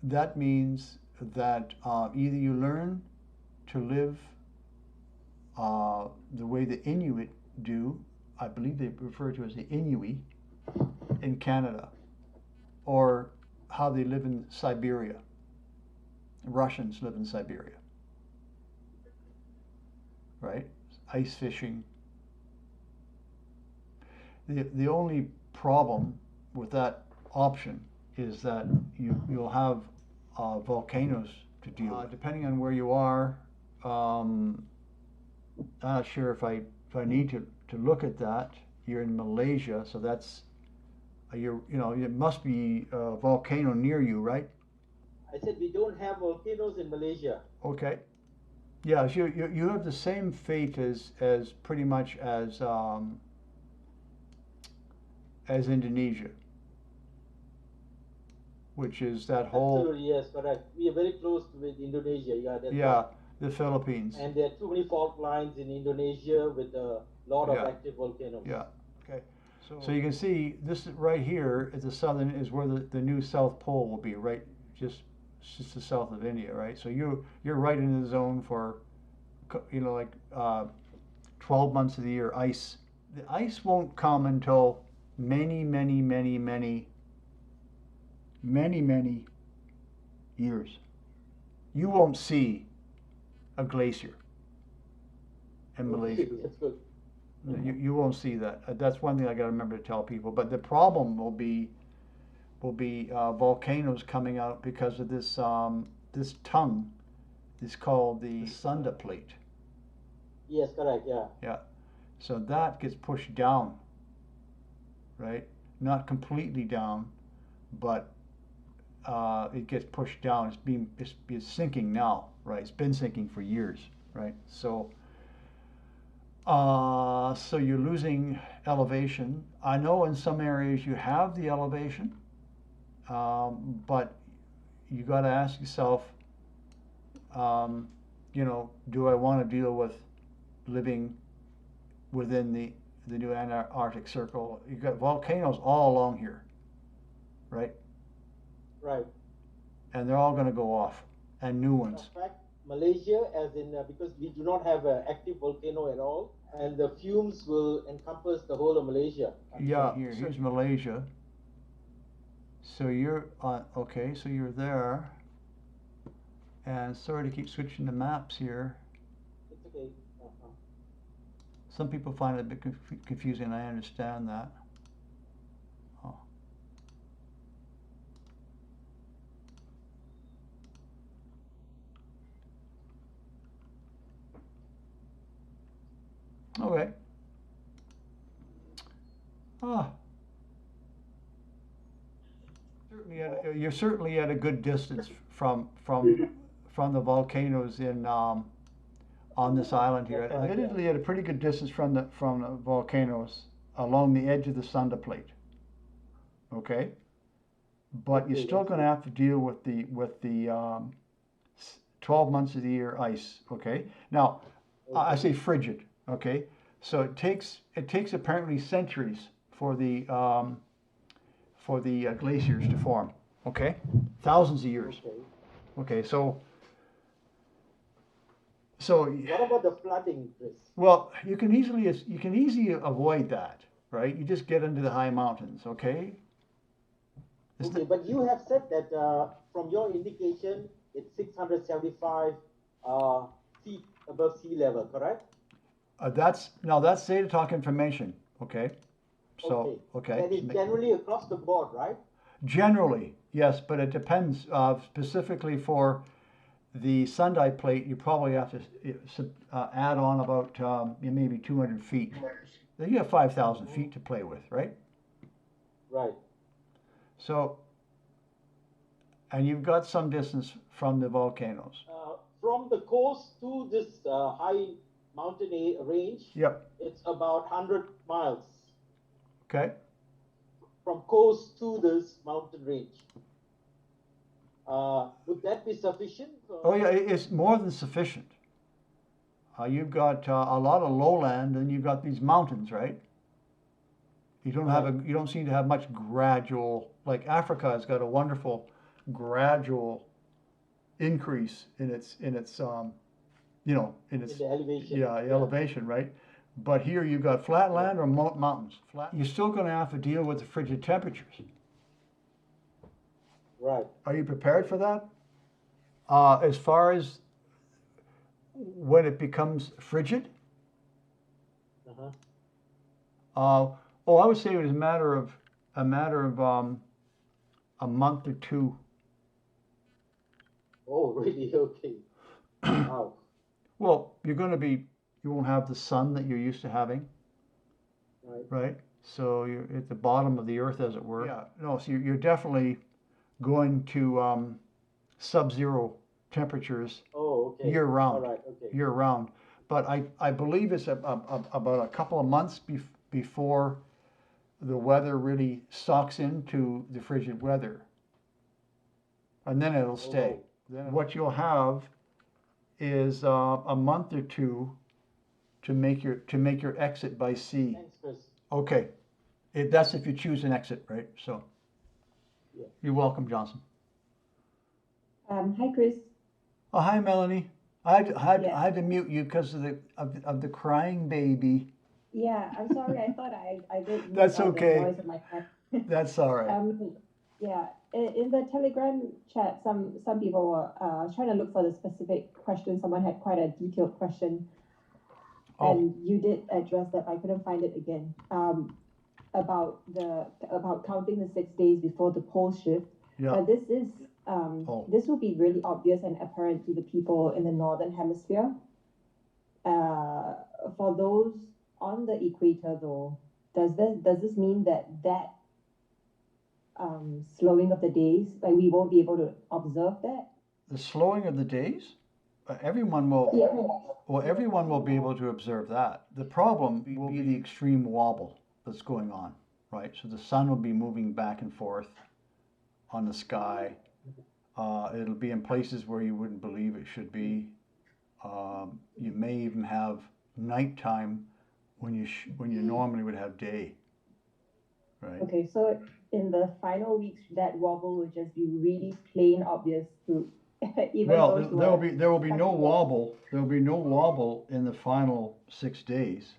that means that either you learn to live the way the Inuit do, I believe they refer to as the Inuit in Canada, or how they live in Siberia. Russians live in Siberia, right? Ice fishing. The only problem with that option is that you'll have volcanoes to deal with. Depending on where you are, I'm not sure if I need to look at that. You're in Malaysia, so that's it must be a volcano near you, right? I said we don't have volcanoes in Malaysia. Okay. Yeah, so you have the same fate as pretty much as Indonesia, which is that whole. Absolutely, yes, correct. We are very close with Indonesia. Yeah, that's yeah, right. The Philippines. And there are too many fault lines in Indonesia with a lot of Yeah. active volcanoes. Yeah. Okay. So you can see this right here at the southern is where the new South Pole will be, right? Just the south of India, right? So you're right in the zone for, 12 months of the year. Ice. The ice won't come until many years. You won't see a glacier in Malaysia. That's good. You won't see that. That's one thing I got to remember to tell people. But the problem will be volcanoes coming out because of this this tongue. It's called the Sunda plate. Yes, correct. Yeah. Yeah. So that gets pushed down, right? Not completely down, but it gets pushed down. It's sinking now, right? It's been sinking for years, right? So you're losing elevation. I know in some areas you have the elevation, but you got to ask yourself, do I want to deal with living within the new Antarctic Circle? You've got volcanoes all along here, right? Right. And they're all going to go off, and new ones. In fact, Malaysia, as in because we do not have an active volcano at all, and the fumes will encompass the whole of Malaysia. Yeah, here's Malaysia. So you're okay. So you're there. And sorry to keep switching the maps here. It's okay. Some people find it a bit confusing. I understand that. Oh. Okay. You're certainly at a good distance from from the volcanoes in on this island here. That's right, Admittedly, at a pretty good distance from the volcanoes along the edge of the Sunda Plate. Okay, but you're Okay, still that's going to have to deal with the 12 months of the year ice. Okay, now I say frigid. Okay, so it takes apparently centuries for the glaciers to form. Okay, thousands of years. Okay. Okay, so What about the flooding, Chris? well, you can easily avoid that, right? You just get into the high mountains. Okay. Okay, but you have said that from your indication, it's 675 feet above sea level, correct? That's data talk information. Okay. So okay. That is generally across the board, right? Generally, yes, but it depends. Specifically for the Sunda Plate, you probably have to add on about maybe 200 feet. Then you have 5,000 feet to play with, right? Right. So, and you've got some distance from the volcanoes. From the coast to this high mountain range, Yep. it's about 100 miles. Okay. From coast to this mountain range. Would that be sufficient? Oh yeah, it's more than sufficient. You've got a lot of lowland, and you've got these mountains, right? You don't seem to have much gradual. Like Africa has got a wonderful gradual increase in its in the elevation. elevation, right? But here you've got flat land or mountains. You're still going to have to deal with the frigid temperatures. Right. Are you prepared for that? As far as when it becomes frigid? I would say it was a matter of a month or two. Oh, really? Okay. Wow. Well, you won't have the sun that you're used to having, right? So you're at the bottom of the earth, as it were. Yeah. No, so you're definitely going to sub-zero temperatures year round. All right. Okay. Year round. But I believe it's about a couple of months before the weather really socks into the frigid weather, and then it'll stay. Then what you'll have is a month or two to make your exit by sea. Thanks, Chris. Okay, that's if you choose an exit, right? So, Yeah. You're welcome, Johnson. Hi, Chris. Oh, hi, Melanie. I had to mute you because of the crying baby. Yeah, I'm sorry. I thought I did. That's okay. The noise of my car. That's all right. Yeah. In the Telegram chat, some people were trying to look for the specific question. Someone had quite a detailed question, and you did address that. I couldn't find it again. About counting the 6 days before the pole shift. Yeah. This will be really obvious and apparent to the people in the northern hemisphere. For those on the equator, though, does this mean that slowing of the days, like we won't be able to observe that? The slowing of the days? Everyone will. Yeah. Well, everyone will be able to observe that. The problem will be the extreme wobble that's going on, right? So the sun will be moving back and forth on the sky. It'll be in places where you wouldn't believe it should be. You may even have nighttime when you normally would have day, right? Okay, so in the final weeks, that wobble will just be really plain obvious to even those who there will be no wobble. There will be no wobble in the final 6 days.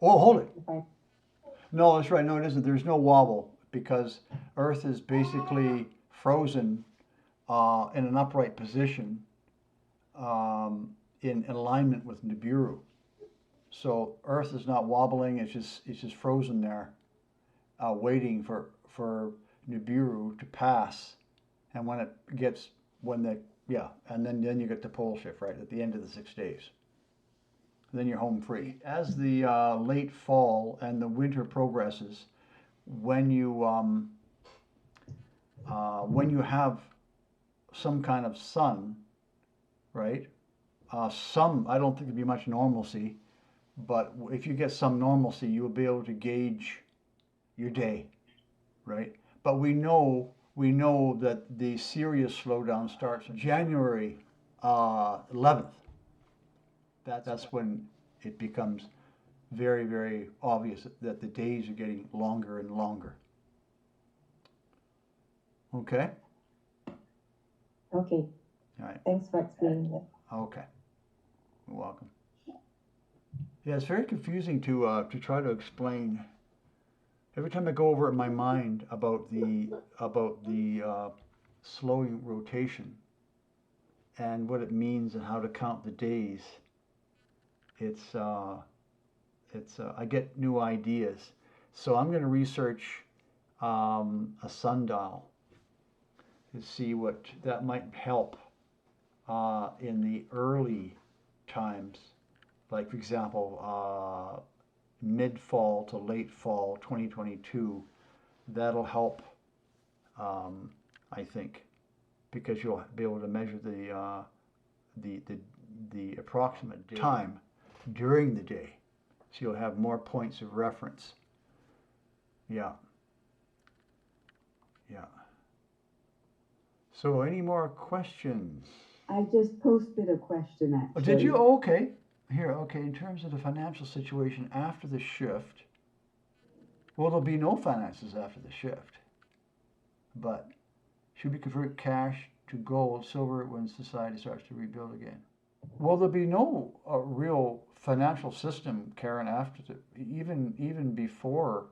Hold it. Okay. No, that's right. No, it isn't. There's no wobble because Earth is basically frozen in an upright position in alignment with Nibiru. So Earth is not wobbling. It's just frozen there, waiting for Nibiru to pass, and and then you get the pole shift right at the end of the 6 days. Then you're home free. As the late fall and the winter progresses, when you have some kind of sun, right? Some, I don't think there'd be much normalcy, but if you get some normalcy, you'll be able to gauge your day, right? But we know that the serious slowdown starts on January 11th. That's when it becomes very, very obvious that the days are getting longer and longer. Okay? Okay. All right. Thanks for explaining that. Okay. You're welcome. Yeah, it's very confusing to try to explain. Every time I go over it in my mind about the slowing rotation and what it means and how to count the days, I get new ideas. So I'm going to research a sundial to see what that might help in the early times, like for example, mid-fall to late fall 2022. That'll help, I think, because you'll be able to measure the approximate time during the day, so you'll have more points of reference. Yeah. So any more questions? I just posted a question actually. Oh, did you? Oh, okay. Here, okay. In terms of the financial situation after the shift, well, there'll be no finances after the shift. But should we convert cash to gold, silver when society starts to rebuild again? Well, there'll be no real financial system, Karen, after even before,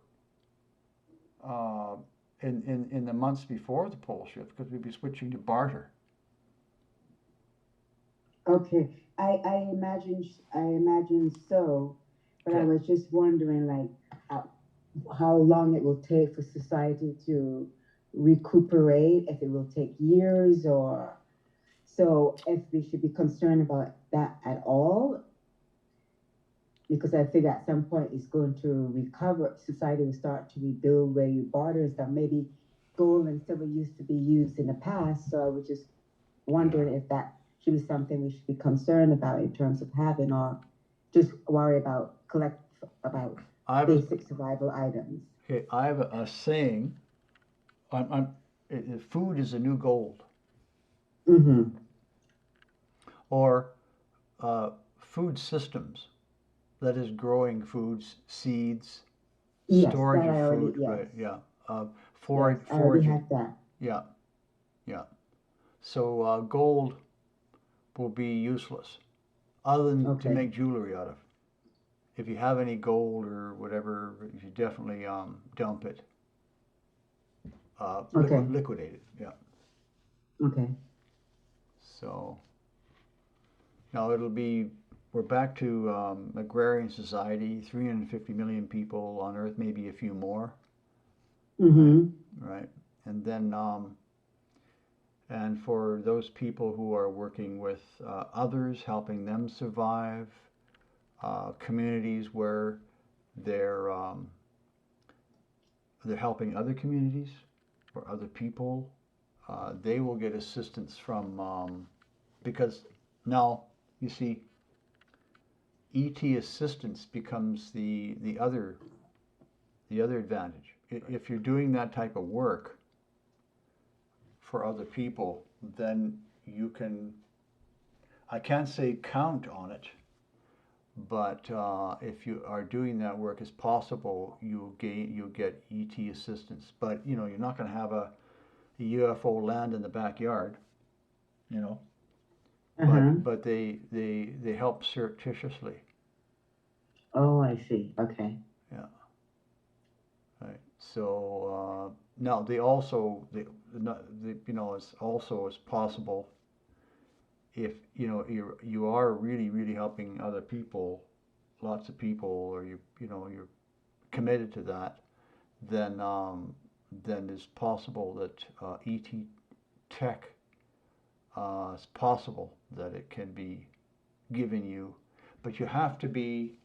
in the months before the pole shift, because we'd be switching to barter. Okay, I imagine so, but I was just wondering, like, how long it will take for society to recuperate, if it will take years, or so if we should be concerned about that at all, because I figure at some point it's going to recover, society will start to rebuild where you barter and stuff. Maybe gold and silver used to be used in the past, so I was just wondering if that should be something we should be concerned about in terms of having, or just worry about basic survival items. Okay, I have a saying. Food is the new gold. Mm-hmm. Or food systems. That is, growing foods, seeds, storage of food. Yes. Right? Yeah. Foraging. I already have that. Yeah. So gold will be useless, other than to make jewelry out of. If you have any gold or whatever, you should definitely dump it. Liquidate it. Yeah. Okay. So now we're back to agrarian society, 350 million people on Earth, maybe a few more. Mm-hmm. Right. And then, and for those people who are working with others, helping them survive, communities where they're helping other communities or other people, they will get assistance from, because now, you see, ET assistance becomes the other advantage. If you're doing that type of work for other people, then you can, I can't say count on it, but if you are doing that work, it's possible you'll get ET assistance. But you're not going to have a UFO land in the backyard, But they help surreptitiously. Oh, I see. Okay. Yeah. Right. So now they also it's also as possible if you are really helping other people, lots of people, or you're committed to that, then it's possible that ET tech, it's possible that it can be given you, but you have to be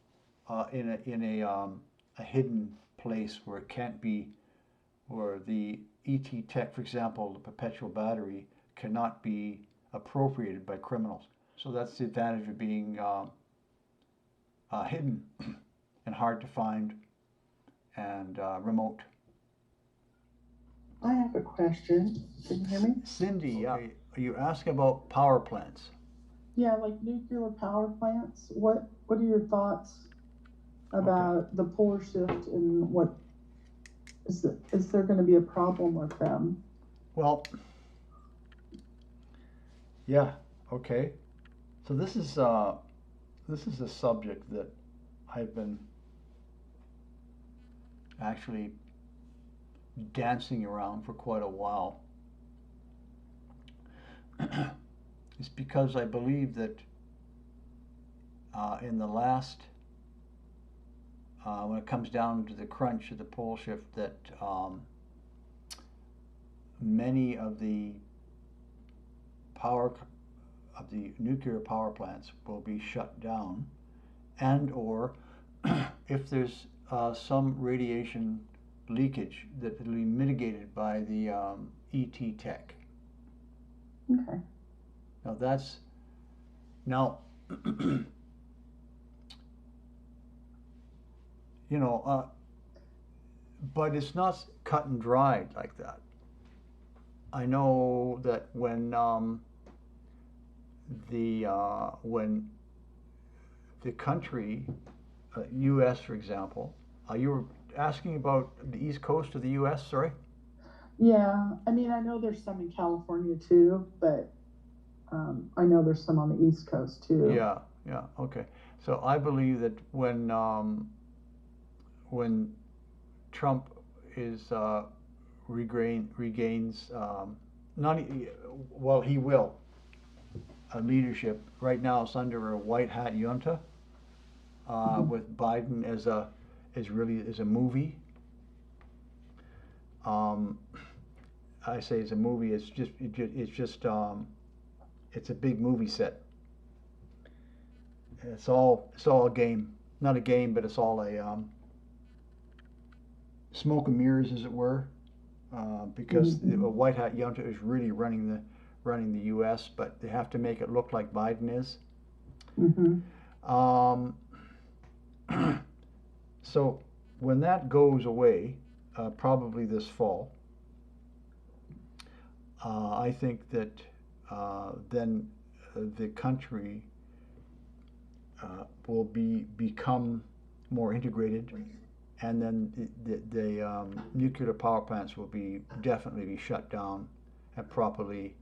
in a hidden place where it can't be, where the ET tech, for example, the perpetual battery, cannot be appropriated by criminals. So that's the advantage of being hidden and hard to find and remote. I have a question. Can you hear me? Cindy, are you asking about power plants? Yeah, like nuclear power plants. What are your thoughts about the polar shift and what is there going to be a problem with them? Well, yeah, okay. So this is a subject that I've been actually dancing around for quite a while. It's because I believe that in the last, when it comes down to the crunch of the pole shift, that many of the nuclear power plants will be shut down, and or if there's some radiation leakage, that will be mitigated by the ET tech. Okay. Now you know, but it's not cut and dried like that. I know that when the country, U.S. for example, you were asking about the east coast of the U.S., sorry? Yeah, I mean, I know there's some in California too, but I know there's some on the East Coast too. Yeah, okay. So I believe that when Trump is regains he will leadership. Right now it's under a white hat junta with Biden as a movie. I say it's a movie. It's a big movie set. It's all a game, not a game, but it's all a smoke and mirrors, as it were, because the white hat junta is really running the U.S., but they have to make it look like Biden is. So when that goes away, probably this fall, I think that then the country will become more integrated, and then the nuclear power plants will definitely be shut down and properly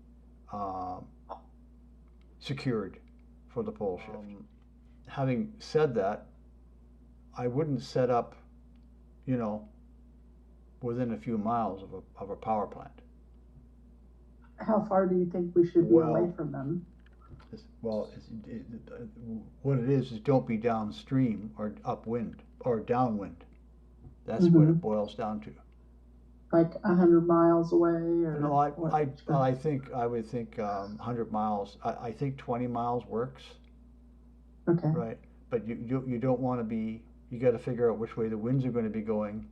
secured for the pole shift. Having said that, I wouldn't set up, within a few miles of a power plant. How far do you think we should be away from them? What it is don't be downstream or upwind or downwind. That's what it boils down to. Like 100 miles away, or no? I would think 100 miles. I think 20 miles works. Okay. Right, but you don't want to be. You got to figure out which way the winds are going to be going,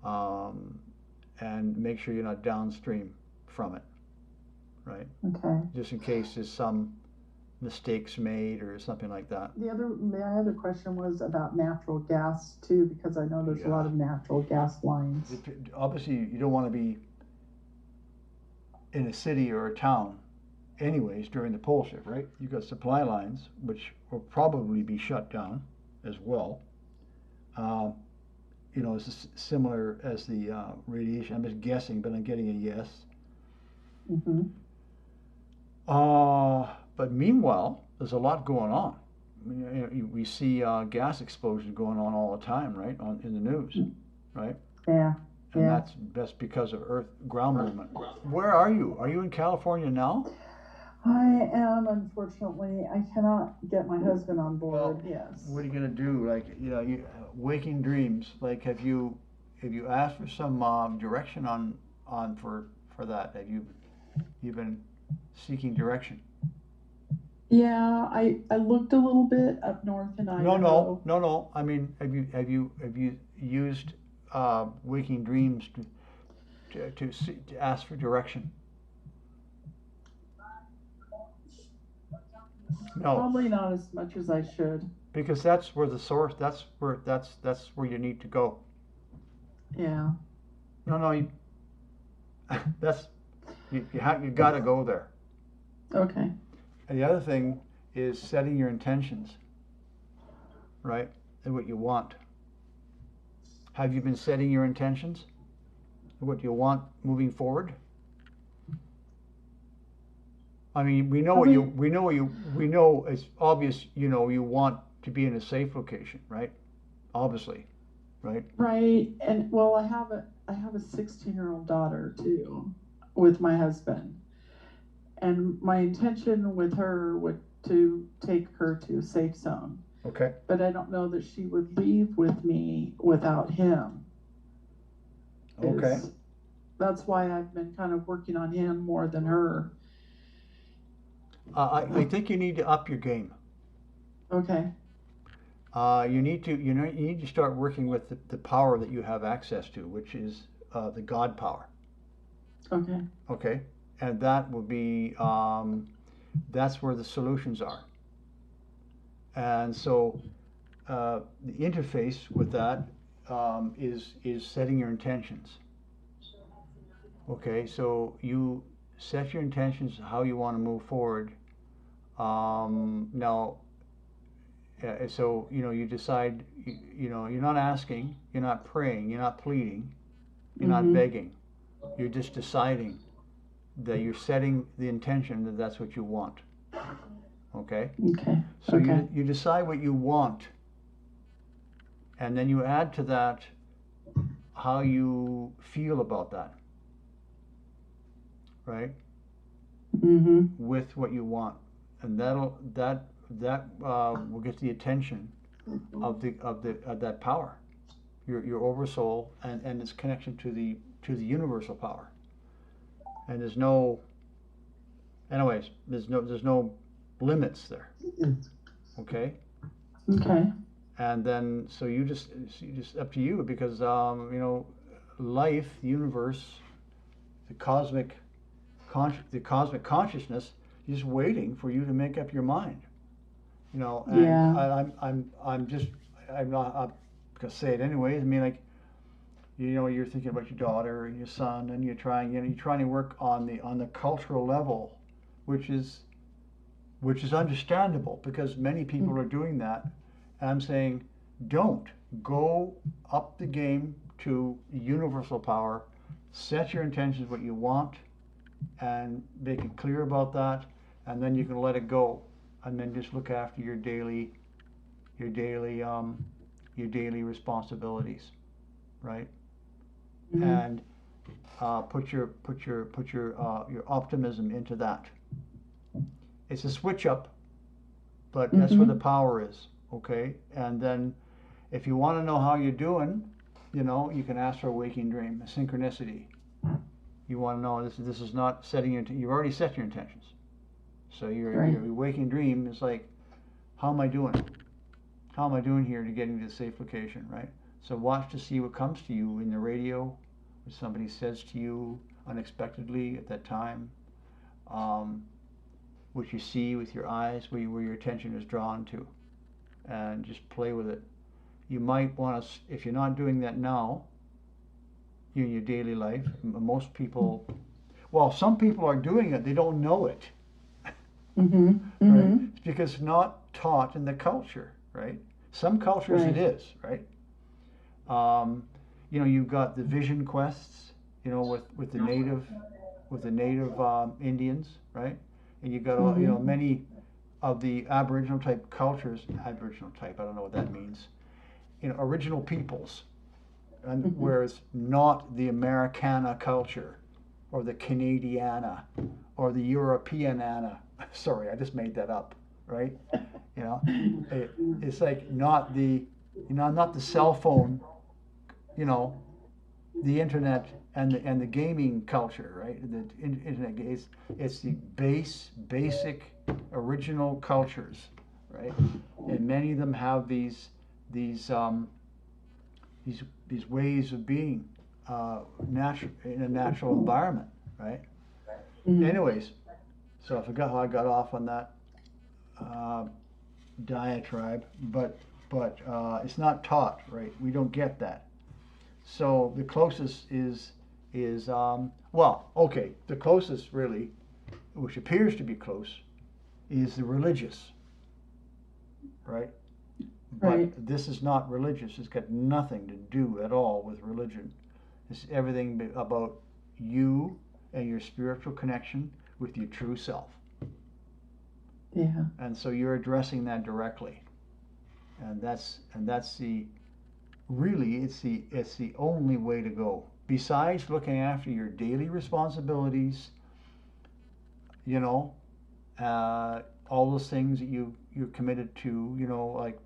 and make sure you're not downstream from it. Right. Okay. Just in case there's some mistakes made or something like that. My other question was about natural gas too, because I know there's a lot of natural gas lines. Obviously, you don't want to be in a city or a town anyways during the pole shift, right? You've got supply lines, which will probably be shut down as well. It's similar as the radiation. I'm just guessing, but I'm getting a yes. But meanwhile, there's a lot going on. I mean, we see gas explosions going on all the time, right? In the news, right? Yeah. And that's because of ground movement. Where are you? Are you in California now? I am, unfortunately. I cannot get my husband on board. Yes. What are you gonna do? Like, waking dreams. Like, have you asked for some direction for that? Have you been seeking direction? Yeah, I looked a little bit up north in Idaho. No. I mean, have you used waking dreams to ask for direction? No, Probably not as much as I should. because that's where the source. That's where you need to go. Yeah. No, that's you got to go there. Okay. And the other thing is setting your intentions, right? And what you want. Have you been setting your intentions? What you want moving forward? I mean, we know it's obvious, you want to be in a safe location, right? Obviously, right? Right. And well, I have a 16-year-old daughter too with my husband. And my intention with her would to take her to a safe zone. Okay. But I don't know that she would leave with me without him. Okay. That's why I've been kind of working on him more than her. I think you need to up your game. Okay. You need to start working with the power that you have access to, which is the God power. Okay. Okay, and that will be that's where the solutions are. And so the interface with that is setting your intentions. Okay, so you set your intentions how you want to move forward. Now, so you decide. You're not asking, you're not praying, you're not pleading, you're not begging. You're just deciding that you're setting the intention that that's what you want. Okay. Okay. So you decide what you want, and then you add to that how you feel about that. Right. With what you want, and that will get the attention of that power, your oversoul, and its connection to the universal power. And there's no limits there. Okay. Okay. And then so you just up to you, because life, the universe, the cosmic consciousness is just waiting for you to make up your mind. And Yeah. I'm not gonna say it anyways. I mean, like, you're thinking about your daughter and your son, and you're trying to work on the cultural level, which is understandable, because many people are doing that. And I'm saying, don't go up the game to universal power. Set your intentions, what you want, and make it clear about that, and then you can let it go, and then just look after your daily responsibilities, right? And put your optimism into that. It's a switch up, but that's where the power is. Okay, and then if you want to know how you're doing, you can ask for a waking dream, a synchronicity. You want to know this is not setting you've already set your intentions. So your waking dream is like, how am I doing? How am I doing here to getting to a safe location, right? So watch to see what comes to you in the radio, what somebody says to you unexpectedly at that time, what you see with your eyes, where your attention is drawn to, and just play with it. You might want to, if you're not doing that now, in your daily life, most people, well, some people are doing it, they don't know it. Right? It's because it's not taught in the culture, right? Some cultures it is, right? You've got the vision quests, with the native Indians, right? And you've got many of the Aboriginal type cultures, I don't know what that means, original peoples, and whereas not the Americana culture, or the Canadiana, or the Europeanana. Sorry, I just made that up, right? It's like not the cell phone, the internet and the gaming culture, right? The internet, it's the basic original cultures, right? And many of them have these ways of being natural in a natural environment, right? Anyways, so I forgot how I got off on that diatribe, but it's not taught, right? We don't get that. So the closest is well, okay, the closest really, which appears to be close, is the religious, right? Right. But this is not religious. It's got nothing to do at all with religion. It's everything about you and your spiritual connection with your true self. Yeah. And so you're addressing that directly. And that's the really it's the only way to go. Besides looking after your daily responsibilities, you know, all those things that you're committed to, you know, like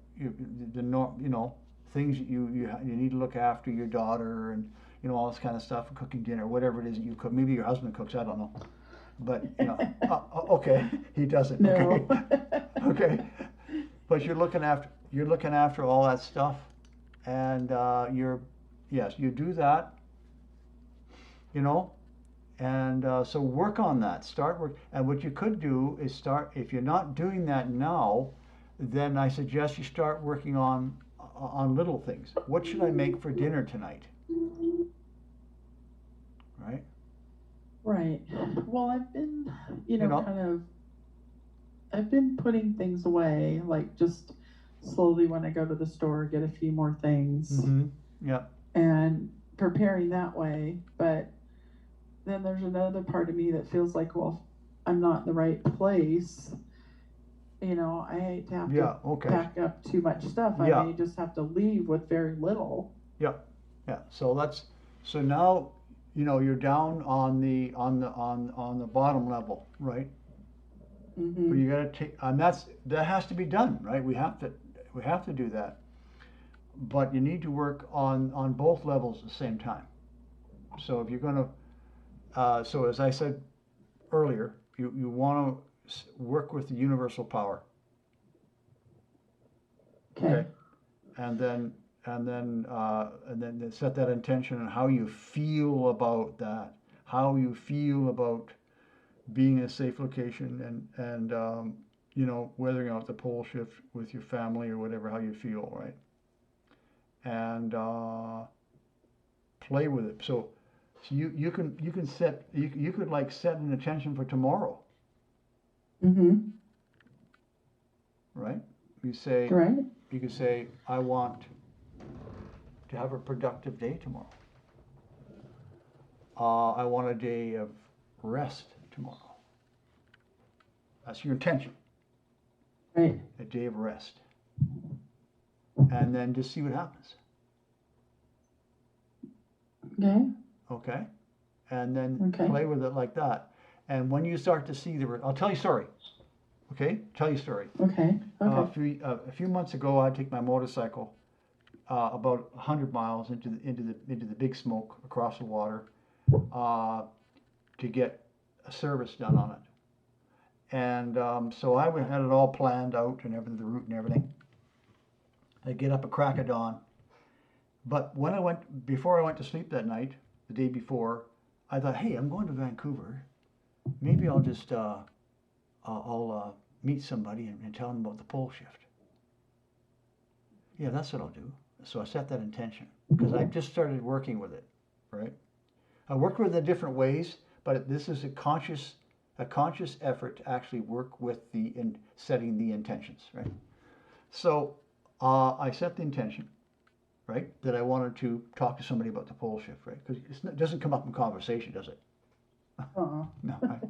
things that you need to look after your daughter and you know all this kind of stuff, cooking dinner, whatever it is that you cook. Maybe your husband cooks, I don't know, but you know, okay, he doesn't. No. Okay, okay, but you're looking after all that stuff, and yes, you do that, you know. And so work on that. Start work. And what you could do is start. If you're not doing that now, then I suggest you start working on little things. What should I make for dinner tonight? Right. Right. Well, I've been, You know. I've been putting things away, like just slowly when I go to the store, get a few more things. Mm-hmm. Yeah. And preparing that way, but then there's another part of me that feels like, well, if I'm not in the right place, you know, I hate to have to pack up too much stuff. I may just have to leave with very little. Yeah, yeah. So now, you know, you're down on the bottom level, right? Mm-hmm. But you got to take, and that has to be done, right? We have to do that. But you need to work on both levels at the same time. So if you're going to so as I said earlier, you want to work with the universal power. Okay. And then set that intention on how you feel about that, how you feel about being in a safe location, and you know, weathering out the pole shift with your family or whatever, how you feel, right? And play with it. So you could set an intention for tomorrow. Mm-hmm. Right? You say, right. You could say, I want to have a productive day tomorrow. I want a day of rest tomorrow. That's your intention. Right. A day of rest. And then just see what happens. Okay. Okay? And then play with it like that. And when you start to see I'll tell you a story. Okay? Tell you a story. Okay. A few months ago, I take my motorcycle about 100 miles into the big smoke across the water to get a service done on it. And so I had it all planned out and everything, the route and everything. I get up at crack of dawn. But before I went to sleep that night, the day before, I thought, hey, I'm going to Vancouver. Maybe I'll just I'll meet somebody and tell them about the pole shift. Yeah, that's what I'll do. So I set that intention because I just started working with it, right? I worked with it in different ways, but this is a conscious effort to actually work with setting the intentions, right? So I set the intention, right, that I wanted to talk to somebody about the pole shift, right? Because it doesn't come up in conversation, does it? No. Right?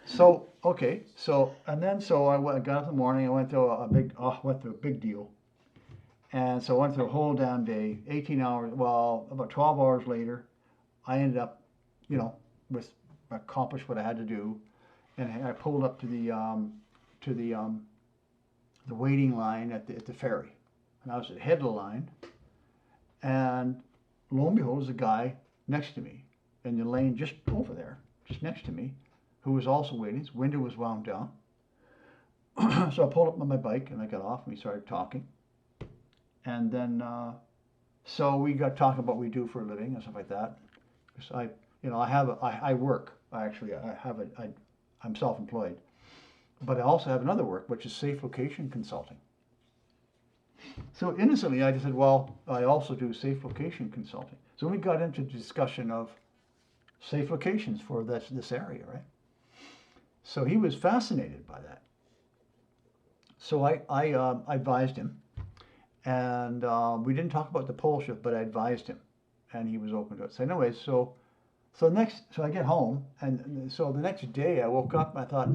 So okay, so I got up in the morning. I went through a big deal, and so I went through a whole damn day, 18 hours. Well, about 12 hours later, I ended up, you know, accomplished what I had to do, and I pulled up to the waiting line at the ferry, and I was at the head of the line, and lo and behold, there's a guy next to me in the lane just over there, just next to me, who was also waiting. His window was wound down. So I pulled up on my bike and I got off and we started talking. And then, so we got talking about what we do for a living and stuff like that. Because I work. I'm self-employed. but I also have another work, which is safe location consulting. So innocently, I just said, well, I also do safe location consulting. So we got into discussion of safe locations for this area, right? So he was fascinated by that. So I advised him, and we didn't talk about the pole shift, but I advised him, and he was open to it. So anyways, so I get home, and so the next day I woke up and I thought,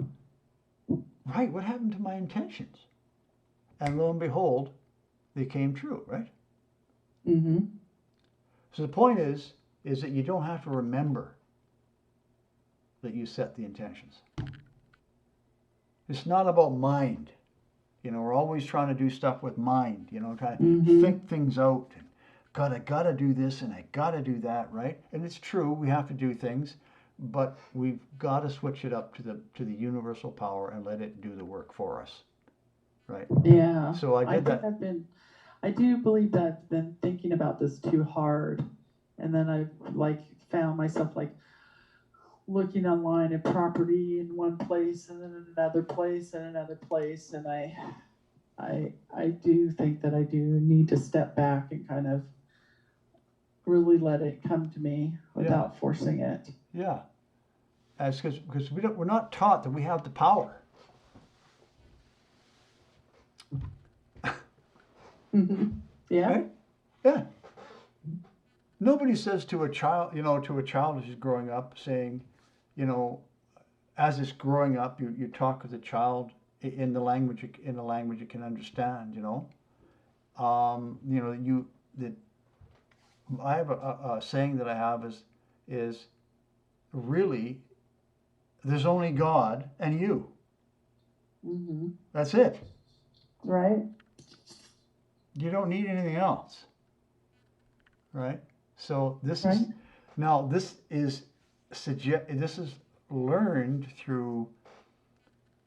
right, what happened to my intentions? And lo and behold, they came true, right? Mm-hmm. So the point is that you don't have to remember that you set the intentions. It's not about mind. You know, we're always trying to do stuff with mind, you know, trying to think things out. And I gotta do this and I gotta do that, right? And it's true, we have to do things, but we've got to switch it up to the universal power and let it do the work for us, right? Yeah. So I did that. I do believe that I've been thinking about this too hard, and then I've found myself looking online at property in one place and then another place and another place, and I do think that I do need to step back and kind of really let it come to me without forcing it. Yeah, that's because we're not taught that we have the power. Yeah. Right? Yeah. Nobody says to a child, who's growing up, saying, as it's growing up, you talk with the child in the language it can understand. I have a saying that I have is really, there's only God and you. Mm-hmm. That's it. Right. You don't need anything else. Right? So this is learned through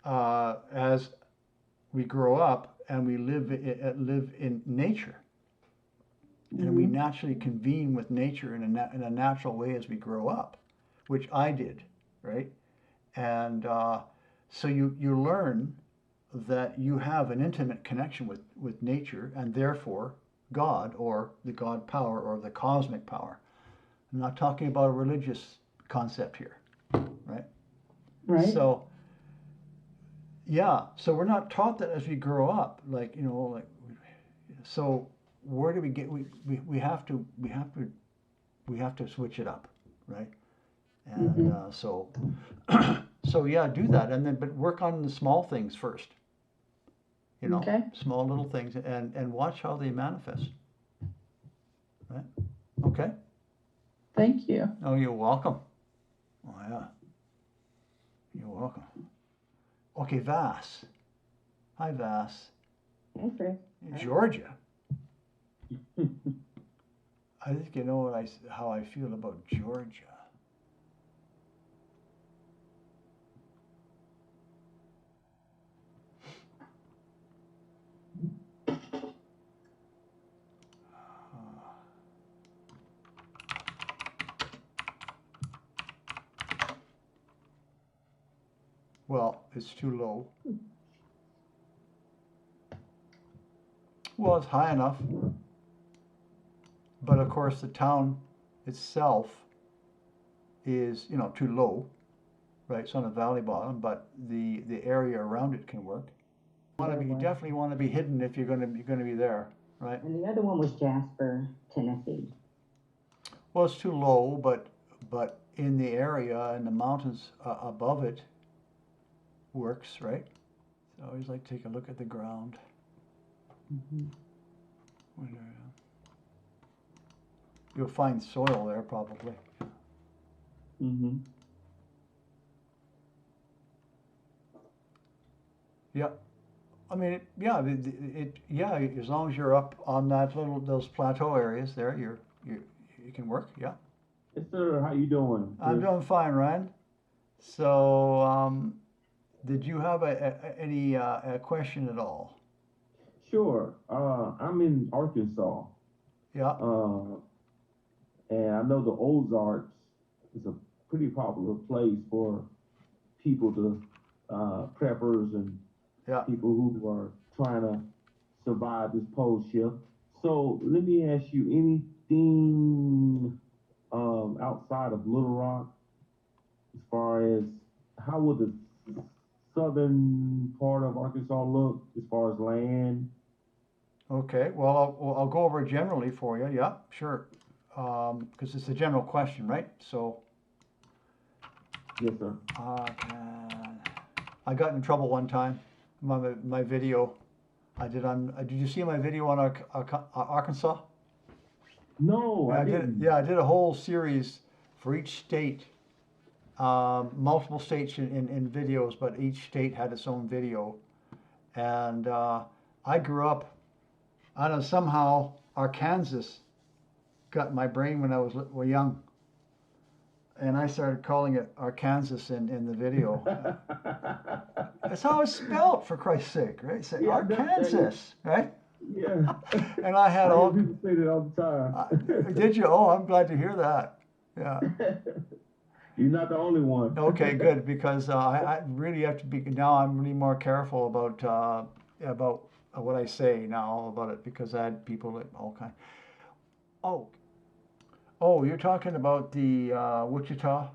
as we grow up and we live in nature, and we naturally convene with nature in a natural way as we grow up, which I did, right? And so you learn that you have an intimate connection with nature, and therefore God, or the God power, or the cosmic power. I'm not talking about a religious concept here, right? Right. So we're not taught that as we grow up, so where do we get, we have to switch it up, right? And so do that, and then but work on the small things first. Small little things, and watch how they manifest. Right? Okay. Thank you. Oh, you're welcome. Oh, yeah. You're welcome. Okay, Vass. Hi, Vass. Hey, Chris. Georgia. I think you know how I feel about Georgia. Well, it's too low. Well, it's high enough. But of course, the town itself is, too low, right? It's on a valley bottom, but the area around it can work. You definitely want to be hidden if you're going to be there, right? And the other one was Jasper, Tennessee. Well, it's too low, but in the area and the mountains above it works, right? So I always like to take a look at the ground. You'll find soil there probably. Yeah. I mean, as long as you're up on those plateau areas there, you can work. Yeah. Yes, sir. How you doing? I'm doing fine, Ryan. So, did you have any question at all? Sure. I'm in Arkansas. Yeah. And I know the Ozarks is a pretty popular place for people to preppers and Yeah. people who are trying to survive this pole shift. So let me ask you anything outside of Little Rock, as far as how would the southern part of Arkansas look as far as land? Okay. Well, I'll go over it generally for you. Yeah, sure. Because it's a general question, right? So. Yes, sir. I got in trouble one time. My video I did on. Did you see my video on Arkansas? No, Yeah, I didn't. I did a whole series for each state, multiple states in videos, but each state had its own video. And I grew up, I don't know, somehow Arkansas got in my brain when I was young. And I started calling it Arkansas in the video. That's how it's spelled, for Christ's sake, right? Say Yeah, Arkansas, right? Yeah. And I had all. People say that all the time. Did you? Oh, I'm glad to hear that. Yeah. You're not the only one. Okay, good, because I really have to be, now I'm really more careful about what I say now about it, because I had people like all kind. Oh, you're talking about the Wichita?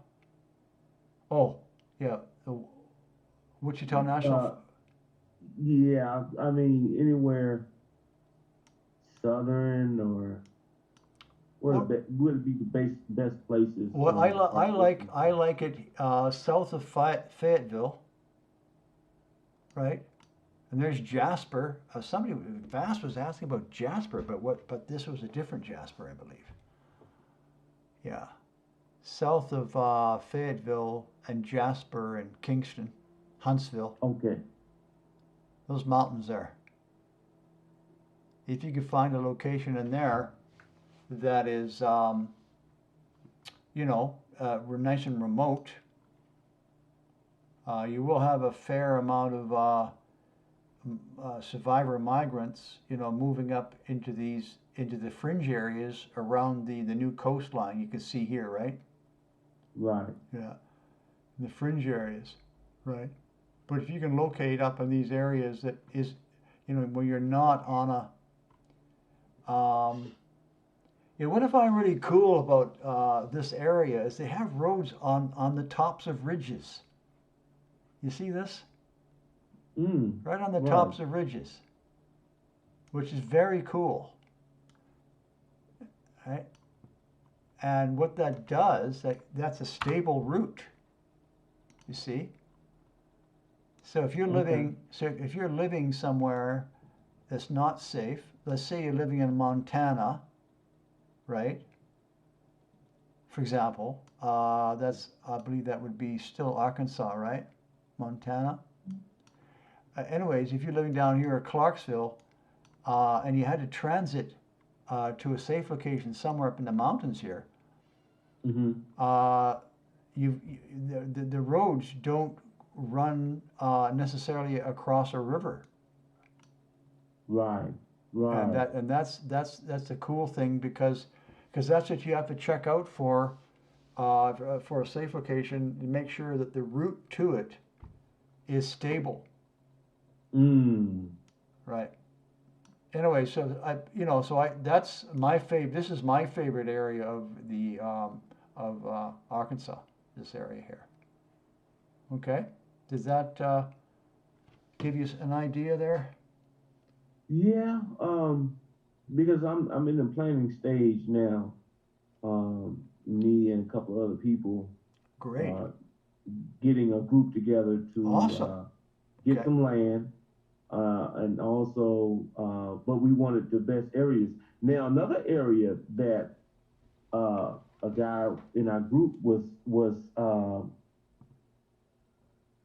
Oh, yeah, the Wichita National. Yeah, I mean anywhere southern or would be the best places. Well, I like it south of Fayetteville, right? And there's Jasper. Vass was asking about Jasper, but this was a different Jasper, I believe. Yeah, south of Fayetteville and Jasper and Kingston, Huntsville. Okay. Those mountains there. If you could find a location in there that is, we're nice and remote, you will have a fair amount of survivor migrants, moving up into the fringe areas around the new coastline. You can see here, right? Right. Yeah, the fringe areas, right? But if you can locate up in these areas that is, where you're not on a, what I find really cool about this area is they have roads on the tops of ridges. You see this? Right on the tops of ridges, which is very cool. Right? And what that does, that's a stable route. You see? So if you're living somewhere that's not safe, let's say you're living in Montana, right? For example, I believe that would be still Arkansas, right? Montana. Anyways, if you're living down here at Clarksville, and you had to transit to a safe location somewhere up in the mountains here, the roads don't run necessarily across a river. Right. And that's the cool thing, because that's what you have to check out for a safe location, to make sure that the route to it is stable. Right. Anyway, so that's my favorite. This is my favorite area of the Arkansas. This area here. Okay. Does that give you an idea there? Yeah. Because I'm in the planning stage now. Me and a couple other people. Great. Getting a group together to awesome. Get some land. And also, but we wanted the best areas. Now, another area that a guy in our group was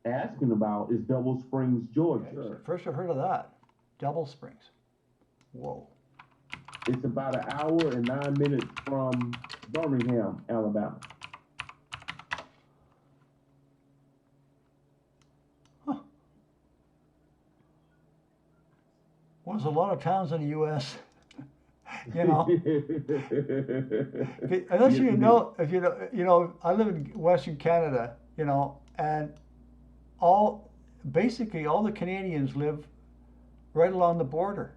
asking about is Double Springs, Georgia. Okay. First I've heard of that. Double Springs. Whoa. It's about an hour and 9 minutes from Birmingham, Alabama. Well, there's a lot of towns in the U.S. Unless I live in Western Canada, and all basically all the Canadians live right along the border.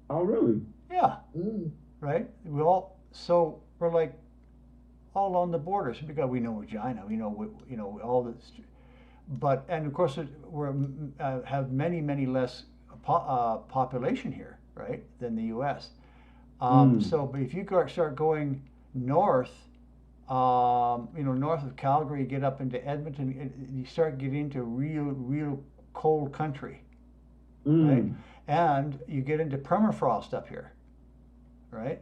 Oh, really? Yeah, Mm. right. We're like all on the border. So because we know Regina, we know all this, and of course we're have many less population here, right, than the U.S. So, but if you start going north, north of Calgary, get up into Edmonton, you start getting into real cold country, right? And you get into permafrost up here, right?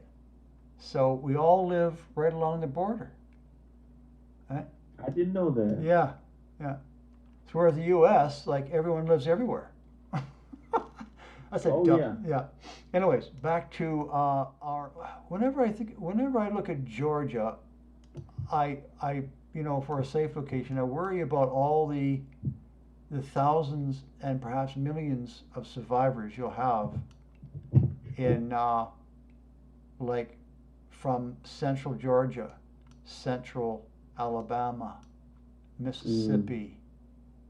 So we all live right along the border, right? I didn't know that. Yeah. So whereas the U.S., like everyone lives everywhere. That's a dumb. Yeah. Anyways, back to Whenever I look at Georgia, I for a safe location, I worry about all the thousands and perhaps millions of survivors you'll have in like from central Georgia, central Alabama, Mississippi,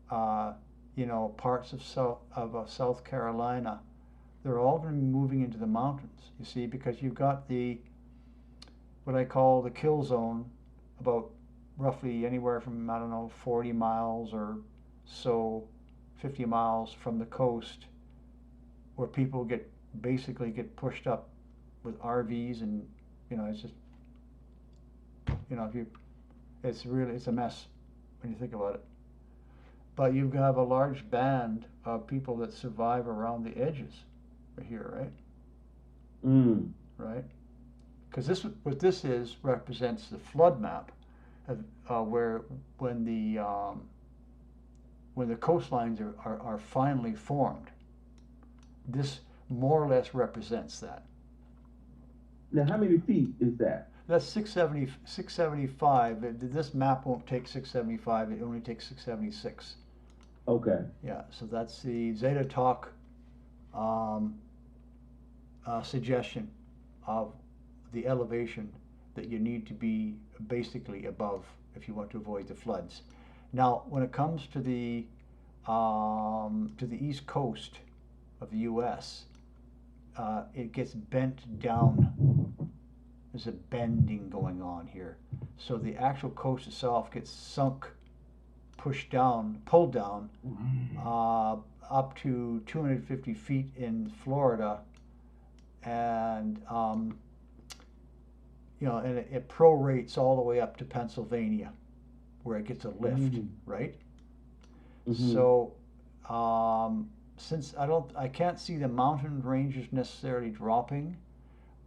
parts of South Carolina. They're all going to be moving into the mountains, you see, because you've got what I call the kill zone, about roughly anywhere from, 40 miles or so, 50 miles from the coast, where people basically get pushed up with RVs, and it's just, it's a mess when you think about it. But you have a large band of people that survive around the edges here, right? Right? Because what this represents the flood map, where when the coastlines are finally formed, this more or less represents that. Now, how many feet is that? That's 675. This map won't take 675. It only takes 676. Okay. Yeah. So that's the Zeta Talk suggestion of the elevation that you need to be basically above if you want to avoid the floods. Now, when it comes to the east coast of the U.S., it gets bent down. There's a bending going on here. So the actual coast itself gets sunk, pulled down, up to 250 feet in Florida, and and it prorates all the way up to Pennsylvania, where it gets a lift, right? So since I can't see the mountain ranges necessarily dropping,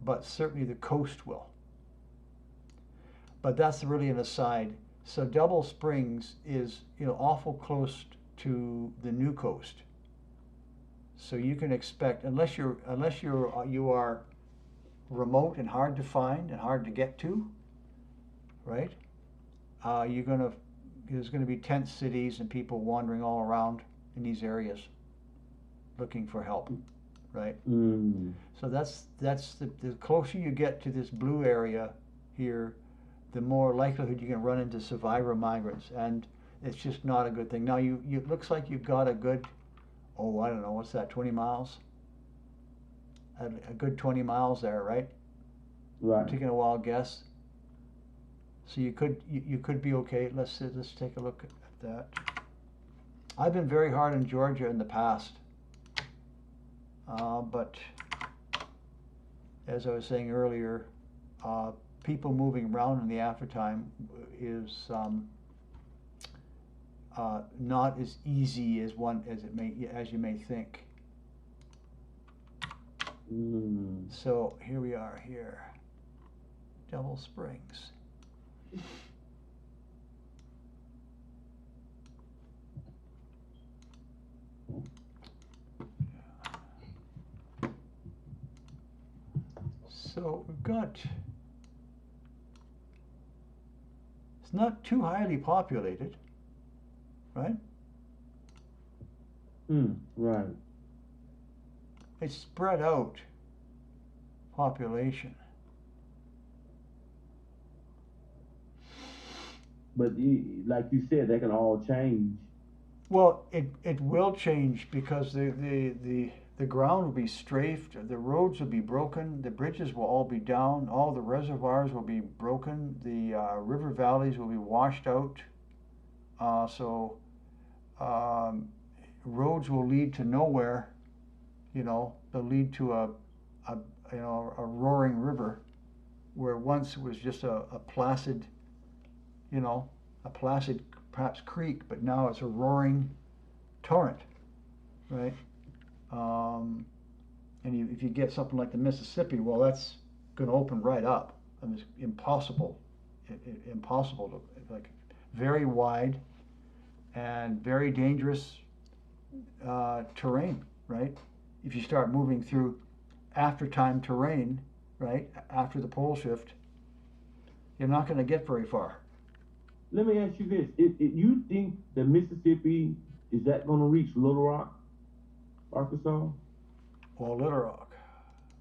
but certainly the coast will. But that's really an aside. So Double Springs is awful close to the new coast. So you can expect, unless you are remote and hard to find and hard to get to, right? There's gonna be tent cities and people wandering all around in these areas, looking for help, right? So that's the closer you get to this blue area here, the more likelihood you can run into survivor migrants, and it's just not a good thing. Now it looks like you've got a good, I don't know, what's that, 20 miles? A good 20 miles there, right? Right. Taking a wild guess. So you could be okay. Let's take a look at that. I've been very hard on Georgia in the past, but as I was saying earlier, people moving around in the aftertime is not as easy as you may think. So here we are here, Double Springs. So we've got, it's not too highly populated, right? Right. It's spread out population. But like you said, that can all change. Well, it will change because the ground will be strafed, the roads will be broken, the bridges will all be down, all the reservoirs will be broken, the river valleys will be washed out. So roads will lead to nowhere. They'll lead to a roaring river, where once it was just a placid, perhaps creek, but now it's a roaring torrent, right? And if you get something like the Mississippi, well, that's going to open right up. And it's impossible to, like, very wide and very dangerous terrain, right? If you start moving through after-time terrain, right, after the pole shift, you're not going to get very far. Let me ask you this: if you think the Mississippi is that going to reach Little Rock, Arkansas? Well, Little Rock,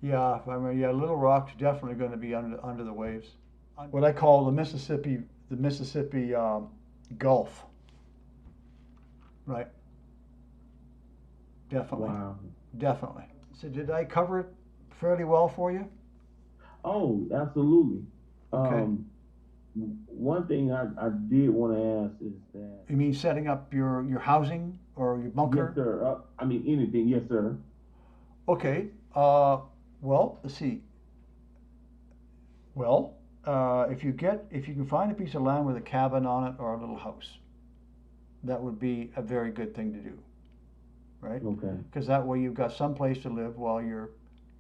yeah. Little Rock's definitely going to be under the waves. What I call the Mississippi Gulf, right? Definitely. Wow. Definitely. So did I cover it fairly well for you? Oh, absolutely. Okay. One thing I did want to ask is that. You mean setting up your housing or your bunker? Yes, sir. I mean anything. Yes, sir. Okay. Well, let's see. Well, if you can find a piece of land with a cabin on it or a little house, that would be a very good thing to do, right? Okay. Because that way you've got some place to live while you're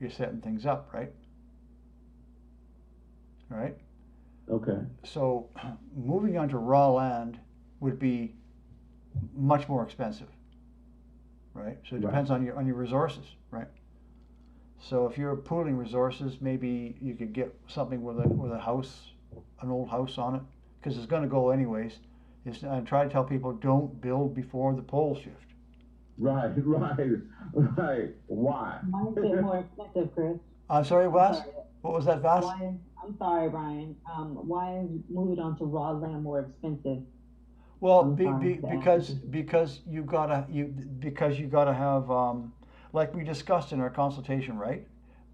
setting things up, right? Right? Okay. So moving onto raw land would be much more expensive, right? So it depends on your resources, right? So if you're pooling resources, maybe you could get something with a house, an old house on it, because it's going to go anyways. I try to tell people, don't build before the pole shift. Right. Why? Mine's a bit more expensive, Chris. I'm sorry, Vas? What was that, Vas? I'm sorry, Brian. Why is moving on to raw land more expensive? Well, because you gotta have like we discussed in our consultation, right?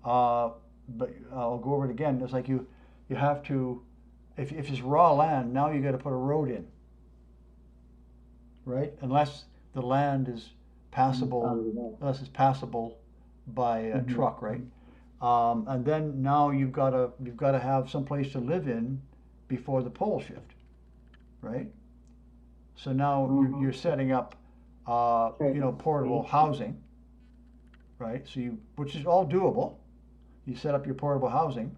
But I'll go over it again. It's like you have to, if it's raw land, now you got to put a road in, right? Unless the land is passable, unless it's passable by a truck, right? And then now you've got to have some place to live in before the pole shift, right? So now you're setting up, portable housing, right? So which is all doable. You set up your portable housing,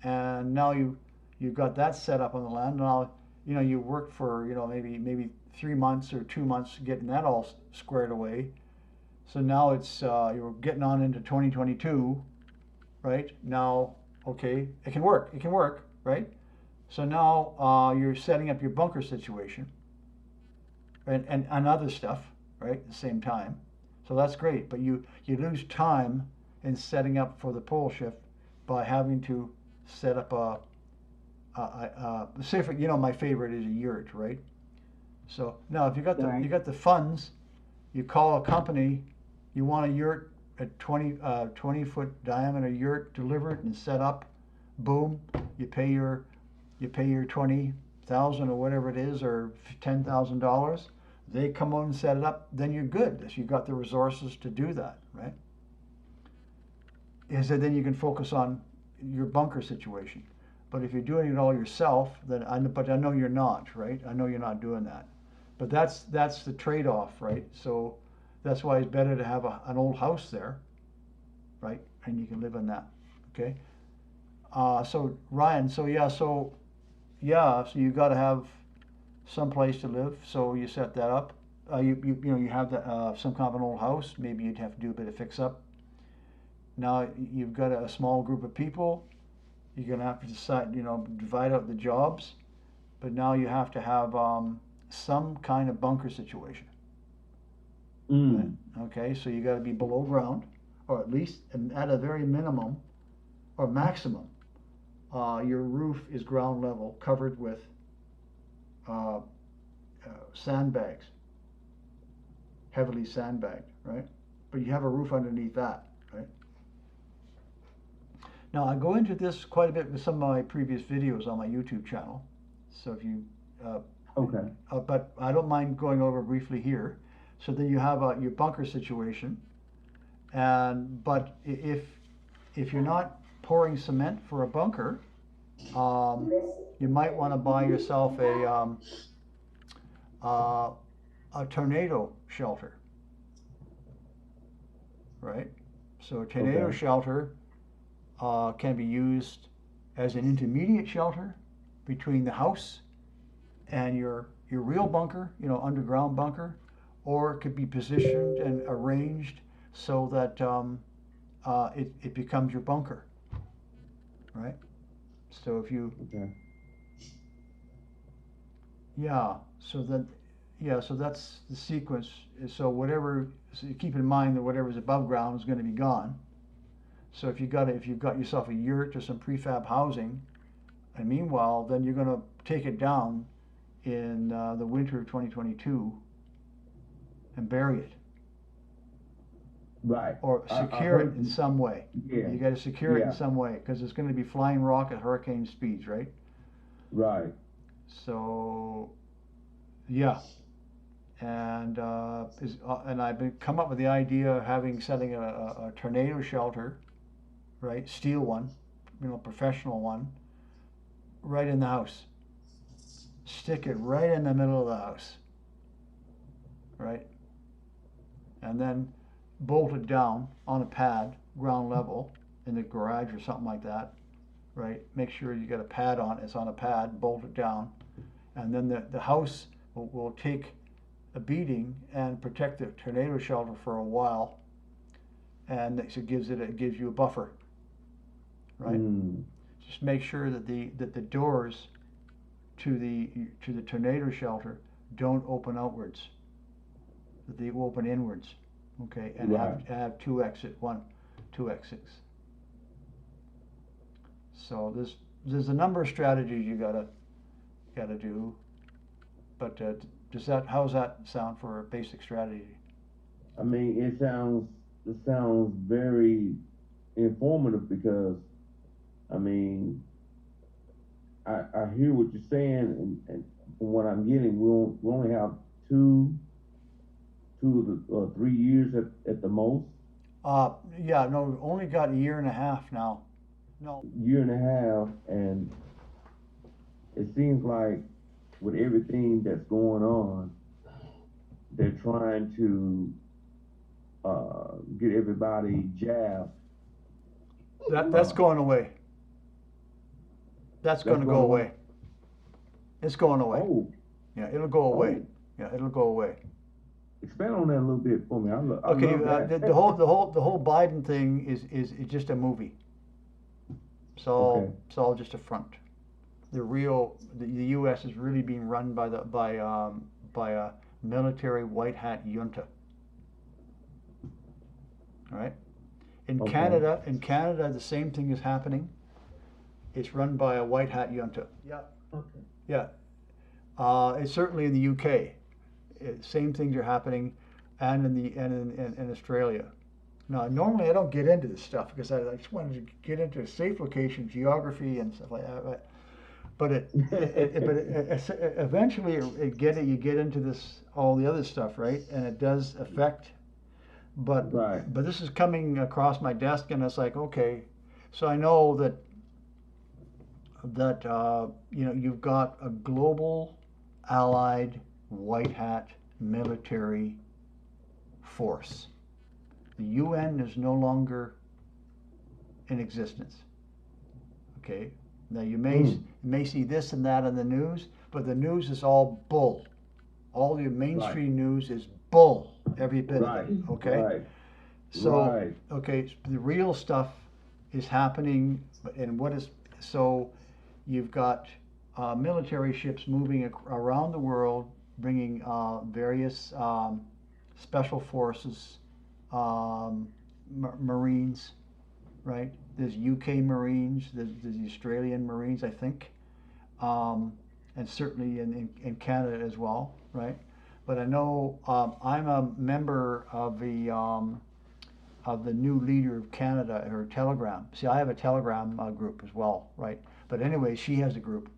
and now you've got that set up on the land. Now, you worked for maybe 3 months or 2 months getting that all squared away. So now it's you're getting on into 2022, right? Now, okay, it can work, right? So now you're setting up your bunker situation. And other stuff, right, at the same time. So that's great, but you lose time in setting up for the pole shift by having to set up say for, my favorite is a yurt, right? So now if you got the funds, you call a company, you want a yurt, a 20 foot diameter yurt delivered and set up, boom, you pay your 20,000 or whatever it is, or $10,000. They come on and set it up, then you're good. You've got the resources to do that, right? Then you can focus on your bunker situation. But if you're doing it all yourself, I know you're not, right? I know you're not doing that. But that's the trade-off, right? So that's why it's better to have an old house there, right? And you can live in that, okay? So Ryan, so you got to have some place to live, so you set that up. You have some kind of an old house. Maybe you'd have to do a bit of fix up. Now you've got a small group of people. You're gonna have to decide, divide out the jobs. But now you have to have some kind of bunker situation. Right? Okay, so you got to be below ground, or at least at a very minimum or maximum. Your roof is ground level, covered with sandbags, heavily sandbagged, right? But you have a roof underneath that, right? Now, I go into this quite a bit with some of my previous videos on my YouTube channel. So if you, Okay. but I don't mind going over briefly here. So then you have your bunker situation, but if you're not pouring cement for a bunker, you might want to buy yourself a tornado shelter, right? So a tornado Okay. shelter can be used as an intermediate shelter between the house and your real bunker, underground bunker, or it could be positioned and arranged so that it becomes your bunker, right? So if you, Okay. so that's the sequence. So you keep in mind that whatever's above ground is going to be gone. So if you've got yourself a yurt or some prefab housing, and meanwhile, then you're going to take it down in the winter of 2022 and bury it. Right. Or secure it in some way. Yeah. You got to secure it in Yeah. some way because it's going to be flying rock at hurricane speeds, right? Right. So, yeah. And I've come up with the idea of setting a tornado shelter, right? Steel one, professional one, right in the house. Stick it right in the middle of the house, right? And then bolt it down on a pad, ground level, in the garage or something like that, right? Make sure you got a pad on, it's on a pad, bolt it down, and then the house will take a beating and protect the tornado shelter for a while, and it gives you a buffer, right? Just make sure that the doors to the tornado shelter don't open outwards, that they open inwards, okay, and Right. have two exits. So there's a number of strategies you gotta do, but how's that sound for a basic strategy? I mean, it sounds very informative because, I mean, I hear what you're saying, and from what I'm getting, we only have 2 to 3 years at the most. Yeah, no, we've only got a year and a half now. No. Year and a half, and it seems like with everything that's going on, they're trying to get everybody jabbed. That's going away. That's going to go away. It's going away. Oh. Yeah, it'll go away. Oh. Yeah, it'll go away. Expand on that a little bit for me. I love that. The whole Biden thing is just a movie. It's all just a front. The U.S. is really being run by a military white hat junta. All right. In Canada, the same thing is happening. It's run by a white hat junta. Yeah. Okay. Yeah. It's certainly in the UK. Same things are happening, and in Australia. Now, normally I don't get into this stuff because I just wanted to get into safe location geography and stuff like that. But eventually you get into all the other stuff, right? And it does affect. But this is coming across my desk, and it's like, okay, so I know that you've got a global allied white hat military force. The UN is no longer in existence. Okay, now you may see this and that in the news, but the news is all bull. All your mainstream news is bull, every bit of it. Okay, so okay, the real stuff is happening, and so you've got military ships moving around the world, bringing various special forces, Marines, right? There's UK Marines, there's the Australian Marines, I think, and certainly in Canada as well, right? but I know I'm a member of the new leader of Canada, her Telegram. See, I have a Telegram group as well, right? But anyway, she has a group,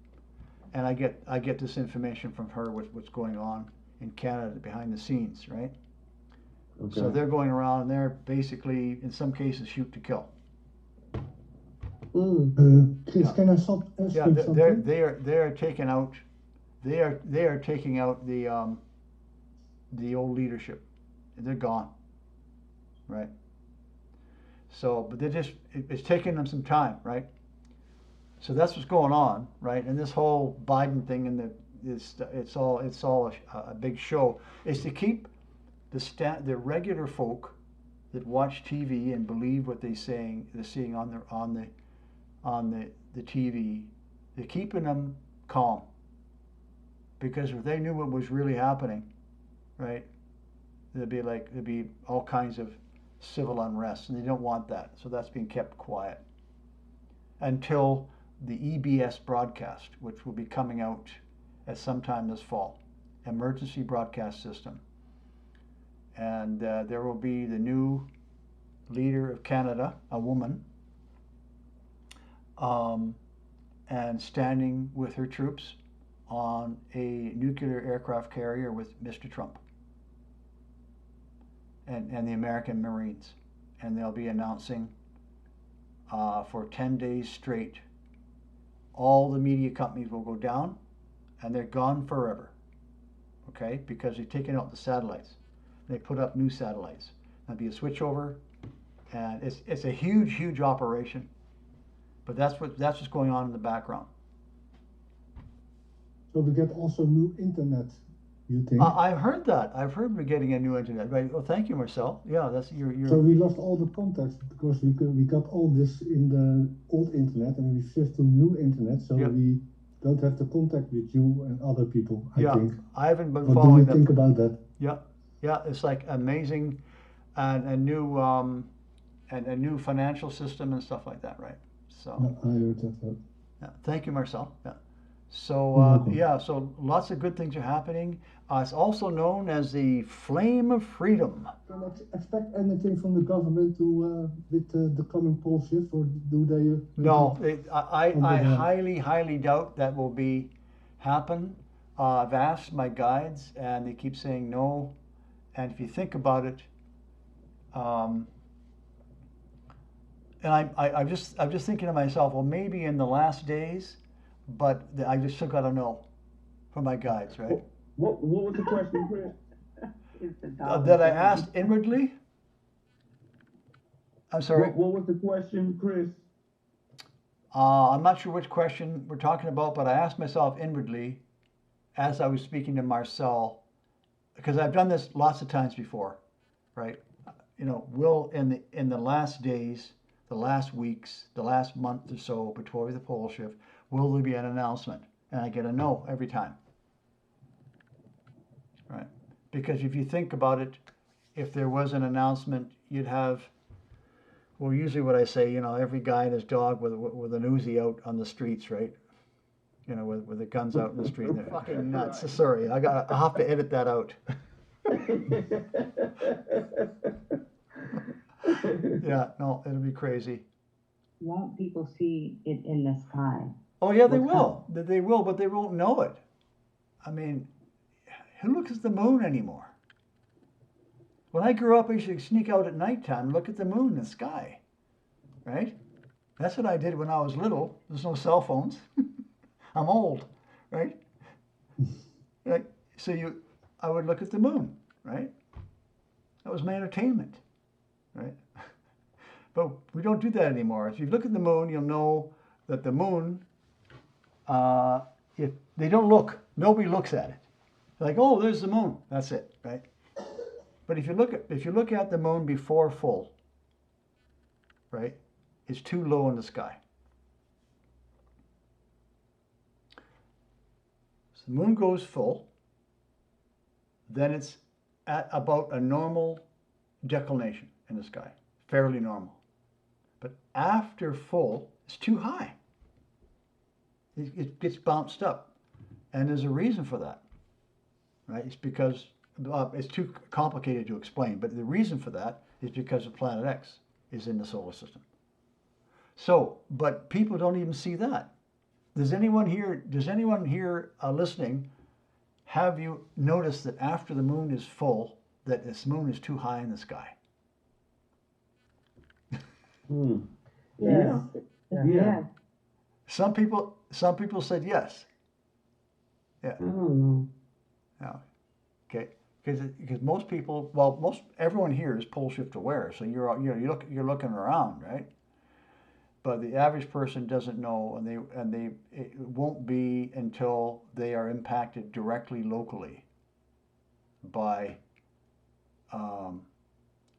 and I get this information from her, what's going on in Canada behind the scenes, right? Okay. So they're going around and they're basically, in some cases, shoot to kill. Chris, Yeah. can I stop asking Yeah, something? they are taking out, they are taking out the old leadership. They're gone, right? So, but it's taking them some time, right? So that's what's going on, right? And this whole Biden thing and it's all a big show. Is to keep the regular folk that watch TV and believe what they're seeing on the TV. They're keeping them calm, because if they knew what was really happening, right, there'd be all kinds of civil unrest, and they don't want that. So that's being kept quiet until the EBS broadcast, which will be coming out at some time this fall, emergency broadcast system. And there will be the new leader of Canada, a woman, and standing with her troops on a nuclear aircraft carrier with Mr. Trump and the American Marines. And they'll be announcing for 10 days straight, all the media companies will go down, and they're gone forever, okay? Because they've taken out the satellites. They put up new satellites. There'll be a switchover, and it's a huge operation. But that's what's going on in the background. So we get also new internet, you think? I've heard that. I've heard we're getting a new internet. Right. Well, thank you, Marcel. Yeah, that's your. So we lost all the contacts because we got all this in the old internet, and we shift to new internet, so we don't have the contact with you and other people, I think. I haven't been what following do you think about that? Yeah, it's like amazing, and a new financial system and stuff like that, right? So. I heard that. Yeah, thank you, Marcel. Yeah. So so lots of good things are happening. It's also known as the Flame of Freedom. Can I expect anything from the government to with the coming pole shift, or do they? No, I highly doubt that will happen. I've asked my guides, and they keep saying no. And if you think about it, and I'm just thinking to myself, well, maybe in the last days, but I just still got to know from my guides, right? What was the question, Chris? That I asked inwardly. I'm sorry. What was the question, Chris? I'm not sure which question we're talking about, but I asked myself inwardly as I was speaking to Marcel, because I've done this lots of times before, right? You know, will in the last days, the last weeks, the last month or so before the pole shift, will there be an announcement? And I get a no every time, right? Because if you think about it, if there was an announcement, you'd have, well, usually what I say, you know, every guy and his dog with an Uzi out on the streets, right? You know, with the guns out in the street. They're fucking nuts. Right. Sorry, I'll have to edit that out. Yeah, no, it'll be crazy. Won't people see it in the sky? Oh yeah, they will. They will, but they won't know it. I mean, who looks at the moon anymore? When I grew up, I used to sneak out at nighttime and look at the moon in the sky, right? That's what I did when I was little. There's no cell phones. I'm old, right? Right? So I would look at the moon, right? That was my entertainment, right? But we don't do that anymore. If you look at the moon, you'll know that the moon, if they don't look, nobody looks at it. They're like, oh, there's the moon. That's it, right? But if you look at the moon before full, right, it's too low in the sky. So the moon goes full, then it's at about a normal declination in the sky, fairly normal. But after full, it's too high. It gets bounced up. And there's a reason for that, right? It's because it's too complicated to explain, but the reason for that is because of Planet X is in the solar system. So, but people don't even see that. Does anyone here listening, have you noticed that after the moon is full, that this moon is too high in the sky? Yes. Yeah. Some people said yes. Yeah. I don't know. Yeah. Okay. Because most people, everyone here is pole shift aware, so you're looking around, right? But the average person doesn't know, and it won't be until they are impacted directly locally by an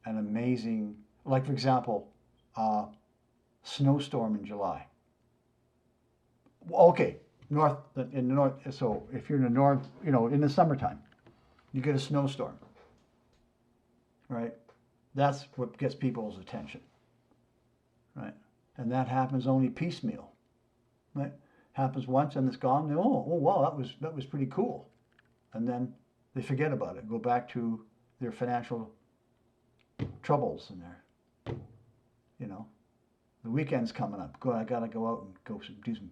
amazing, like for example, snowstorm in July. Okay, in the north. So if you're in the north, in the summertime, you get a snowstorm, right? That's what gets people's attention, right? And that happens only piecemeal, right? Happens once and it's gone. Oh wow, that was pretty cool, and then they forget about it. Go back to their financial troubles and the weekend's coming up. I gotta go out and do some,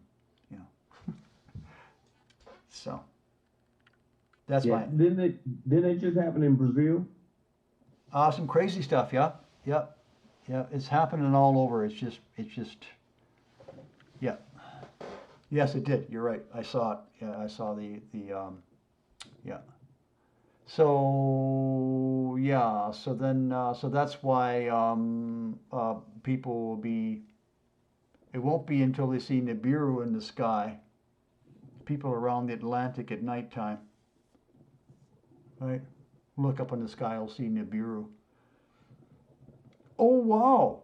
So that's my. Didn't it just happen in Brazil? Some crazy stuff. Yeah. It's happening all over. It's just. Yeah. Yes, it did. You're right. I saw it. Yeah, I saw the. Yeah. So yeah. So then. So that's why people will be. It won't be until they see Nibiru in the sky. People around the Atlantic at nighttime. Right. Look up in the sky. You'll see Nibiru. Oh wow!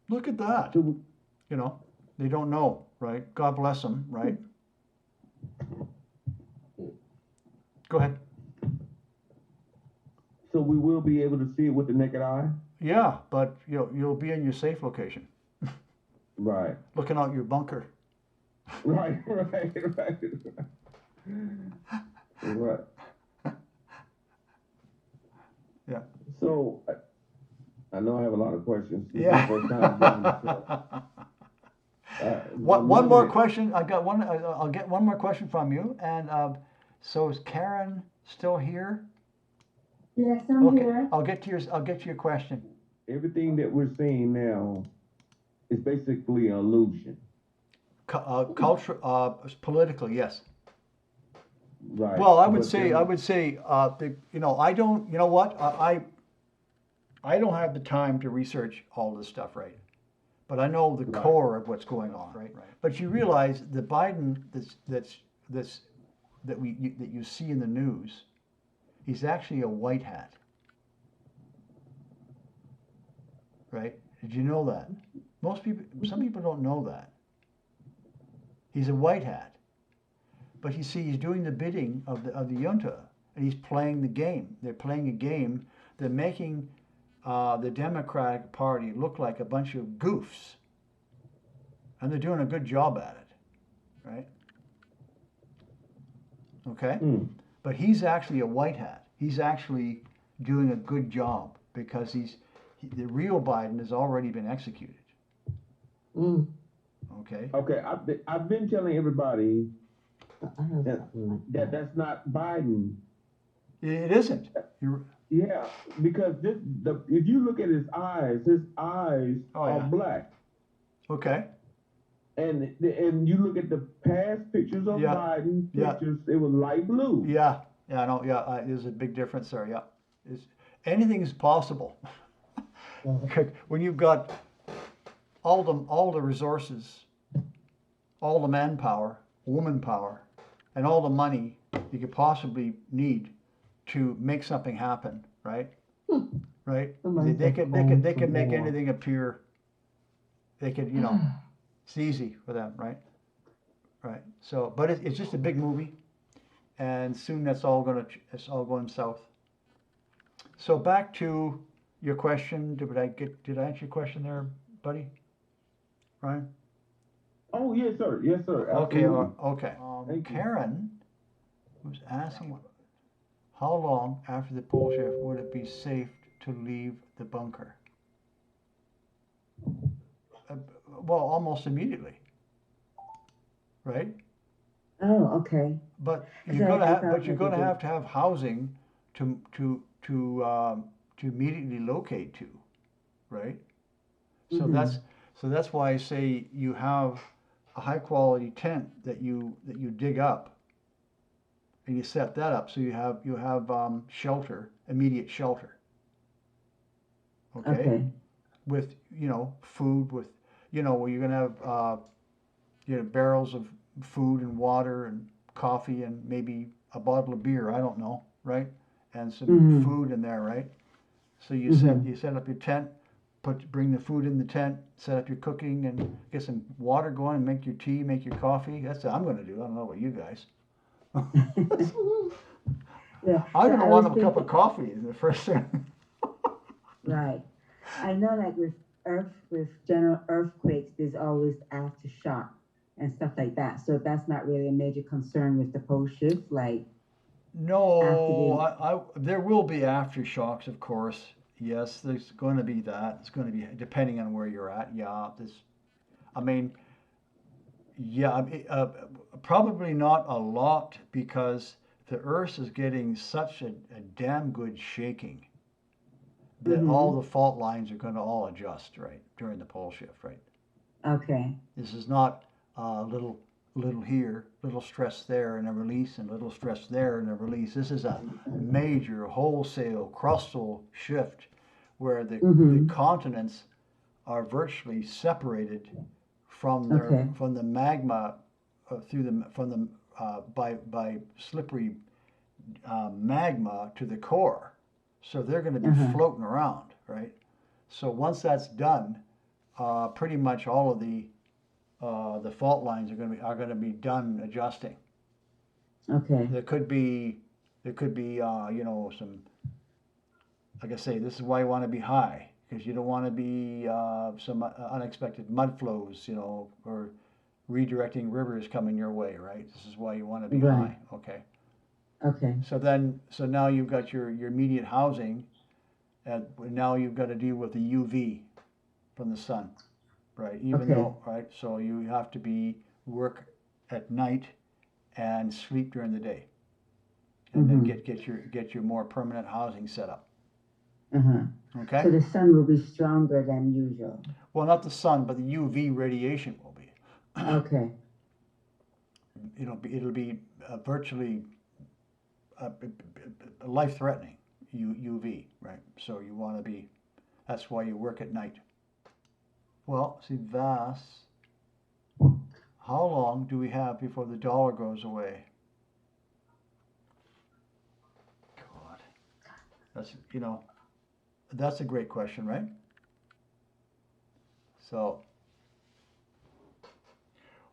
Look at that. They don't know, right? God bless them, right? Go ahead. So we will be able to see it with the naked eye? Yeah, but you'll be in your safe location. Right. Looking out your bunker. Right. Yeah. So I know I have a lot of questions. Yeah. One more question. I got one. I'll get one more question from you. And so is Karen still here? Yes, I'm here. I'll get to your question. Everything that we're seeing now is basically an illusion. Culture, politically, yes. Right. Well, I would say, I don't. You know what? I don't have the time to research all this stuff, right? But I know the core of what's going on, right? But you realize the Biden that you see in the news, he's actually a white hat, right? Did you know that? Some people don't know that. He's a white hat, but he's doing the bidding of the junta, and he's playing the game. They're playing a game. They're making the Democratic Party look like a bunch of goofs, and they're doing a good job at it, right? Okay? But he's actually a white hat. He's actually doing a good job because the real Biden has already been executed. Okay? Okay, I've been telling everybody that that's not Biden. It isn't. Yeah, because if you look at his eyes are black. Okay. And you look at the past pictures of Biden pictures, it was light blue. Yeah, I know. Yeah, there's a big difference there. Yeah, anything is possible when you've got all the resources, all the manpower, woman power, and all the money you could possibly need to make something happen. Right? Right? They could make anything appear. They could, it's easy for them, right? Right. So, but it's just a big movie, and soon it's all going south. So back to your question. Did I answer your question there, buddy? Ryan? Oh yes, sir. Yes, sir. Okay. Absolutely. Okay. Karen was asking, How long after the pole shift would it be safe to leave the bunker? Well, almost immediately, right? Oh, okay. But 'Cause you're gonna I have, thought but you're maybe gonna they. have to have housing to immediately locate to, right? So Mm-hmm. that's why I say you have a high quality tent that you dig up and you set that up so you have shelter, immediate shelter. Okay? Okay. With food, with where you're gonna have barrels of food and water and coffee and maybe a bottle of beer, I don't know, right? And some Mm-hmm. food in there, right? So you Mm-hmm. set up your tent, bring the food in the tent, set up your cooking and get some water going and make your tea, make your coffee. That's what I'm gonna do. I don't know about you guys. Yeah. I'm So gonna I want was a cup of thinking, coffee the first thing. right. I know, like with general earthquakes, there's always aftershock and stuff like that. So that's not really a major concern with the pole shift. Like after No, the. there will be aftershocks, of course. Yes, there's going to be that. It's going to be depending on where you're at. Yeah, I mean, yeah, probably not a lot because the Earth is getting such a damn good shaking that all Mm-hmm. the fault lines are going to all adjust, right, during the pole shift, right? Okay. This is not little here, little stress there and a release, and little stress there and a release. This is a major wholesale crustal shift where the Mm-hmm. continents are virtually separated Okay. from the magma by slippery magma to the core. So they're going to be Uh-huh. floating around, right? So once that's done, pretty much all of the fault lines are going to be done adjusting. Okay. There could be some, like I say, this is why you want to be high because you don't want to be some unexpected mud flows, or redirecting rivers coming your way, right? This is why you want to be Right. high. Okay. Okay. So now you've got your immediate housing, and now you've got to deal with the UV from the sun, right? Even Okay. though, right? So you have to work at night and sleep during the day, and then Mm-hmm. get your more permanent housing set up. Uh-huh. Okay. So the sun will be stronger than usual. Well, not the sun, but the UV radiation will be. Okay. It'll be virtually life-threatening UV, right? So you want to be. That's why you work at night. Well, see, Vass, how long do we have before the dollar goes away? God, that's a great question, right? So,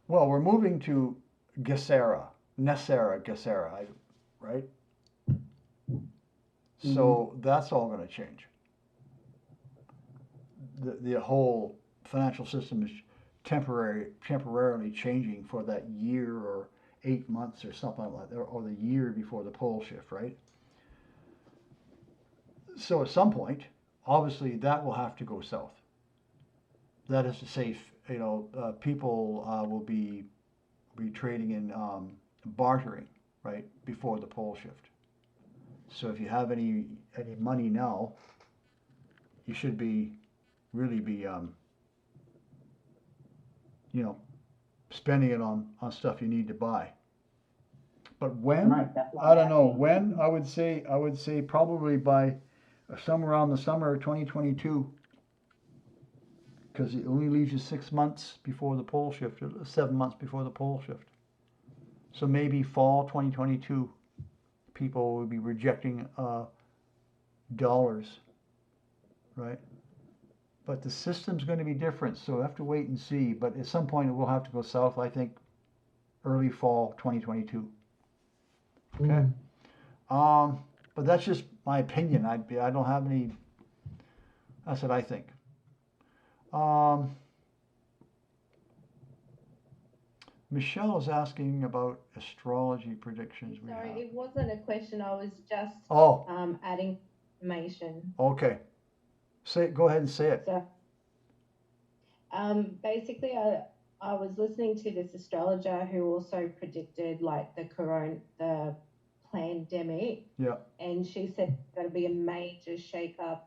well, we're moving to Gesera, right? So that's all going to change. The whole financial system is temporarily changing for that year or 8 months or something like that, or the year before the pole shift, right? So at some point, obviously, that will have to go south. That is to say, people will be trading in bartering, right, before the pole shift. So if you have any money now, you should really be spending it on stuff you need to buy. But when? Right, that's why I don't I'm know. asking. When? I would say probably by somewhere around the summer of 2022, because it only leaves you 6 months before the pole shift, 7 months before the pole shift. So maybe fall 2022, people will be rejecting dollars, right? But the system's going to be different, so we have to wait and see. But at some point, it will have to go south. I think early fall 2022. Okay. But that's just my opinion. I don't have any. That's what I think. Michelle is asking about astrology predictions we Sorry, have. it wasn't a question. I was just adding information. Okay. Go ahead and say it. So, basically, I was listening to this astrologer who also predicted like the pandemic. Yeah. And she said there's going to be a major shakeup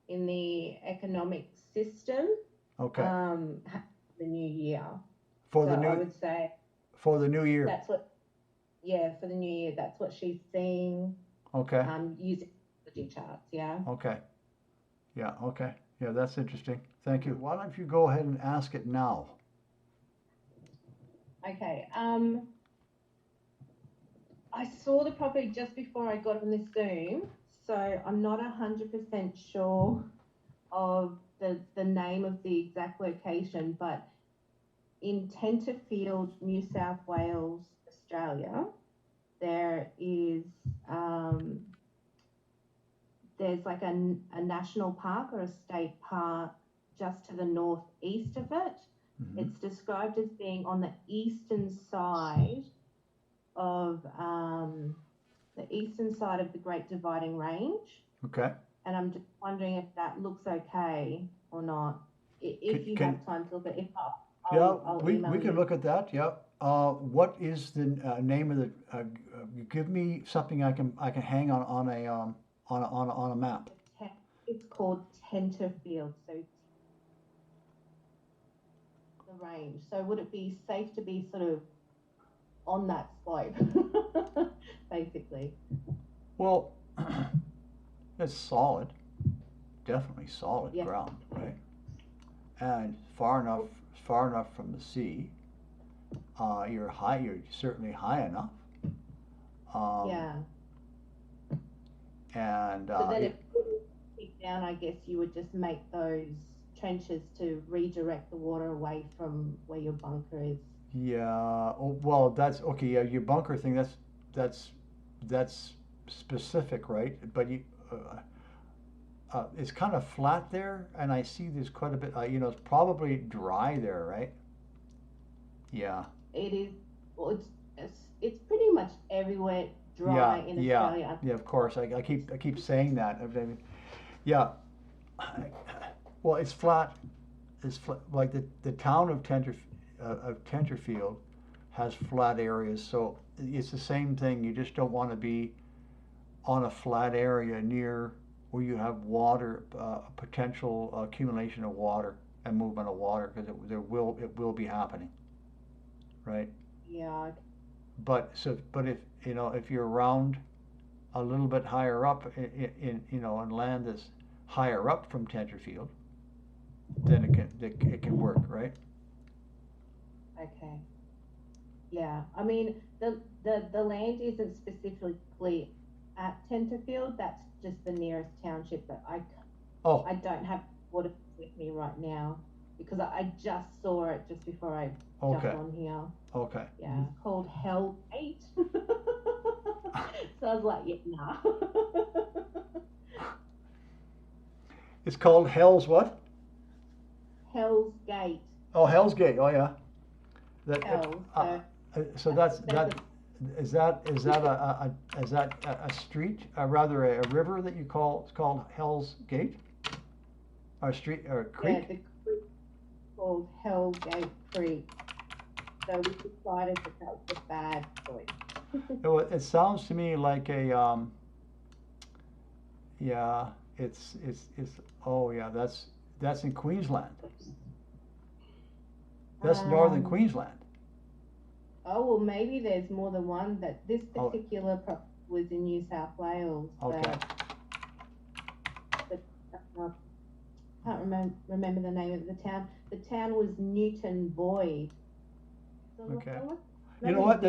in the economic system. Okay. The new year. I would say for the new year. That's what. Yeah, for the new year. That's what she's seeing. Okay. Using astrology charts. Yeah. Okay. Yeah. Okay. Yeah, that's interesting. Thank you. Why don't you go ahead and ask it now? Okay. I saw the property just before I got on this Zoom, so I'm not 100% sure of the name of the exact location, but in Tenterfield, New South Wales, Australia, there is there's like a national park or a state park just to the northeast of it. Mm-hmm. It's described as being on the eastern side of the Great Dividing Range. Okay. And I'm just wondering if that looks okay or not. If you have time to look at it, I'll we can look at that. Yeah. What is the name of the? Give me something I can hang on a map. It's called Tenterfield. So the range. So would it be safe to be sort of on that slope, basically? Well, it's solid, definitely solid ground, right? And far enough from the sea. You're certainly high enough. And so then if you keep down, I guess you would just make those trenches to redirect the water away from where your bunker is. Yeah. Oh, well, that's okay. Yeah, your bunker thing. That's specific, right? But it's kind of flat there, and I see there's quite a bit. It's probably dry there, right? Yeah. It is. Well, it's pretty much everywhere dry in Australia. Yeah, of course. I keep saying that. Yeah. Well, it's flat. It's flat. Like the town of Tenterfield has flat areas, so it's the same thing. You just don't want to be on a flat area near where you have water, potential accumulation of water and movement of water, because it will be happening, right? Yeah. But if you're around a little bit higher up in land that's higher up from Tenterfield, then it can work, right? Okay. Yeah, I mean the land isn't specifically at Tenterfield. That's just the nearest township. But I don't have water with me right now because I just saw it just before I jumped on here. Okay. Yeah, it's called Hell 8. So I was like, yeah, nah. It's called Hell's what? Hell's Gate. Oh, Hell's Gate. Oh yeah. So is that a street, rather a river that you call? It's called Hell's Gate, or a street or a creek? Yeah, the creek called Hell's Gate Creek. So we decided that was a bad choice. It sounds to me like a that's in Queensland. That's northern Queensland. Oh, well, maybe there's more than one. That this particular was in New South Wales. Okay. But I can't remember the name of the town. The town was Newton Boyd. Okay. You know what?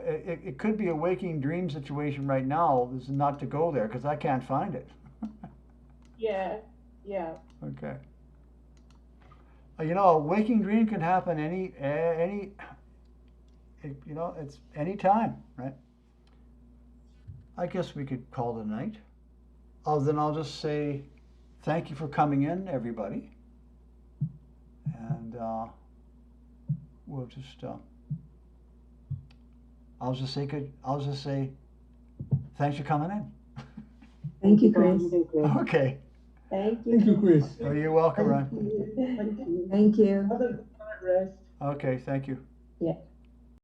It could be a waking dream situation right now. This is not to go there because I can't find it. Yeah. Okay. A waking dream can happen it's any time, right? I guess we could call it a night. Then I'll just say thank you for coming in, everybody. And we'll just, I'll just say, thanks for coming in. Thank you, Chris. Okay. Thank you. Thank you, Chris. Oh, you're welcome, Ron. Thank you. Thank you. Have a good night rest. Okay, thank you. Yeah.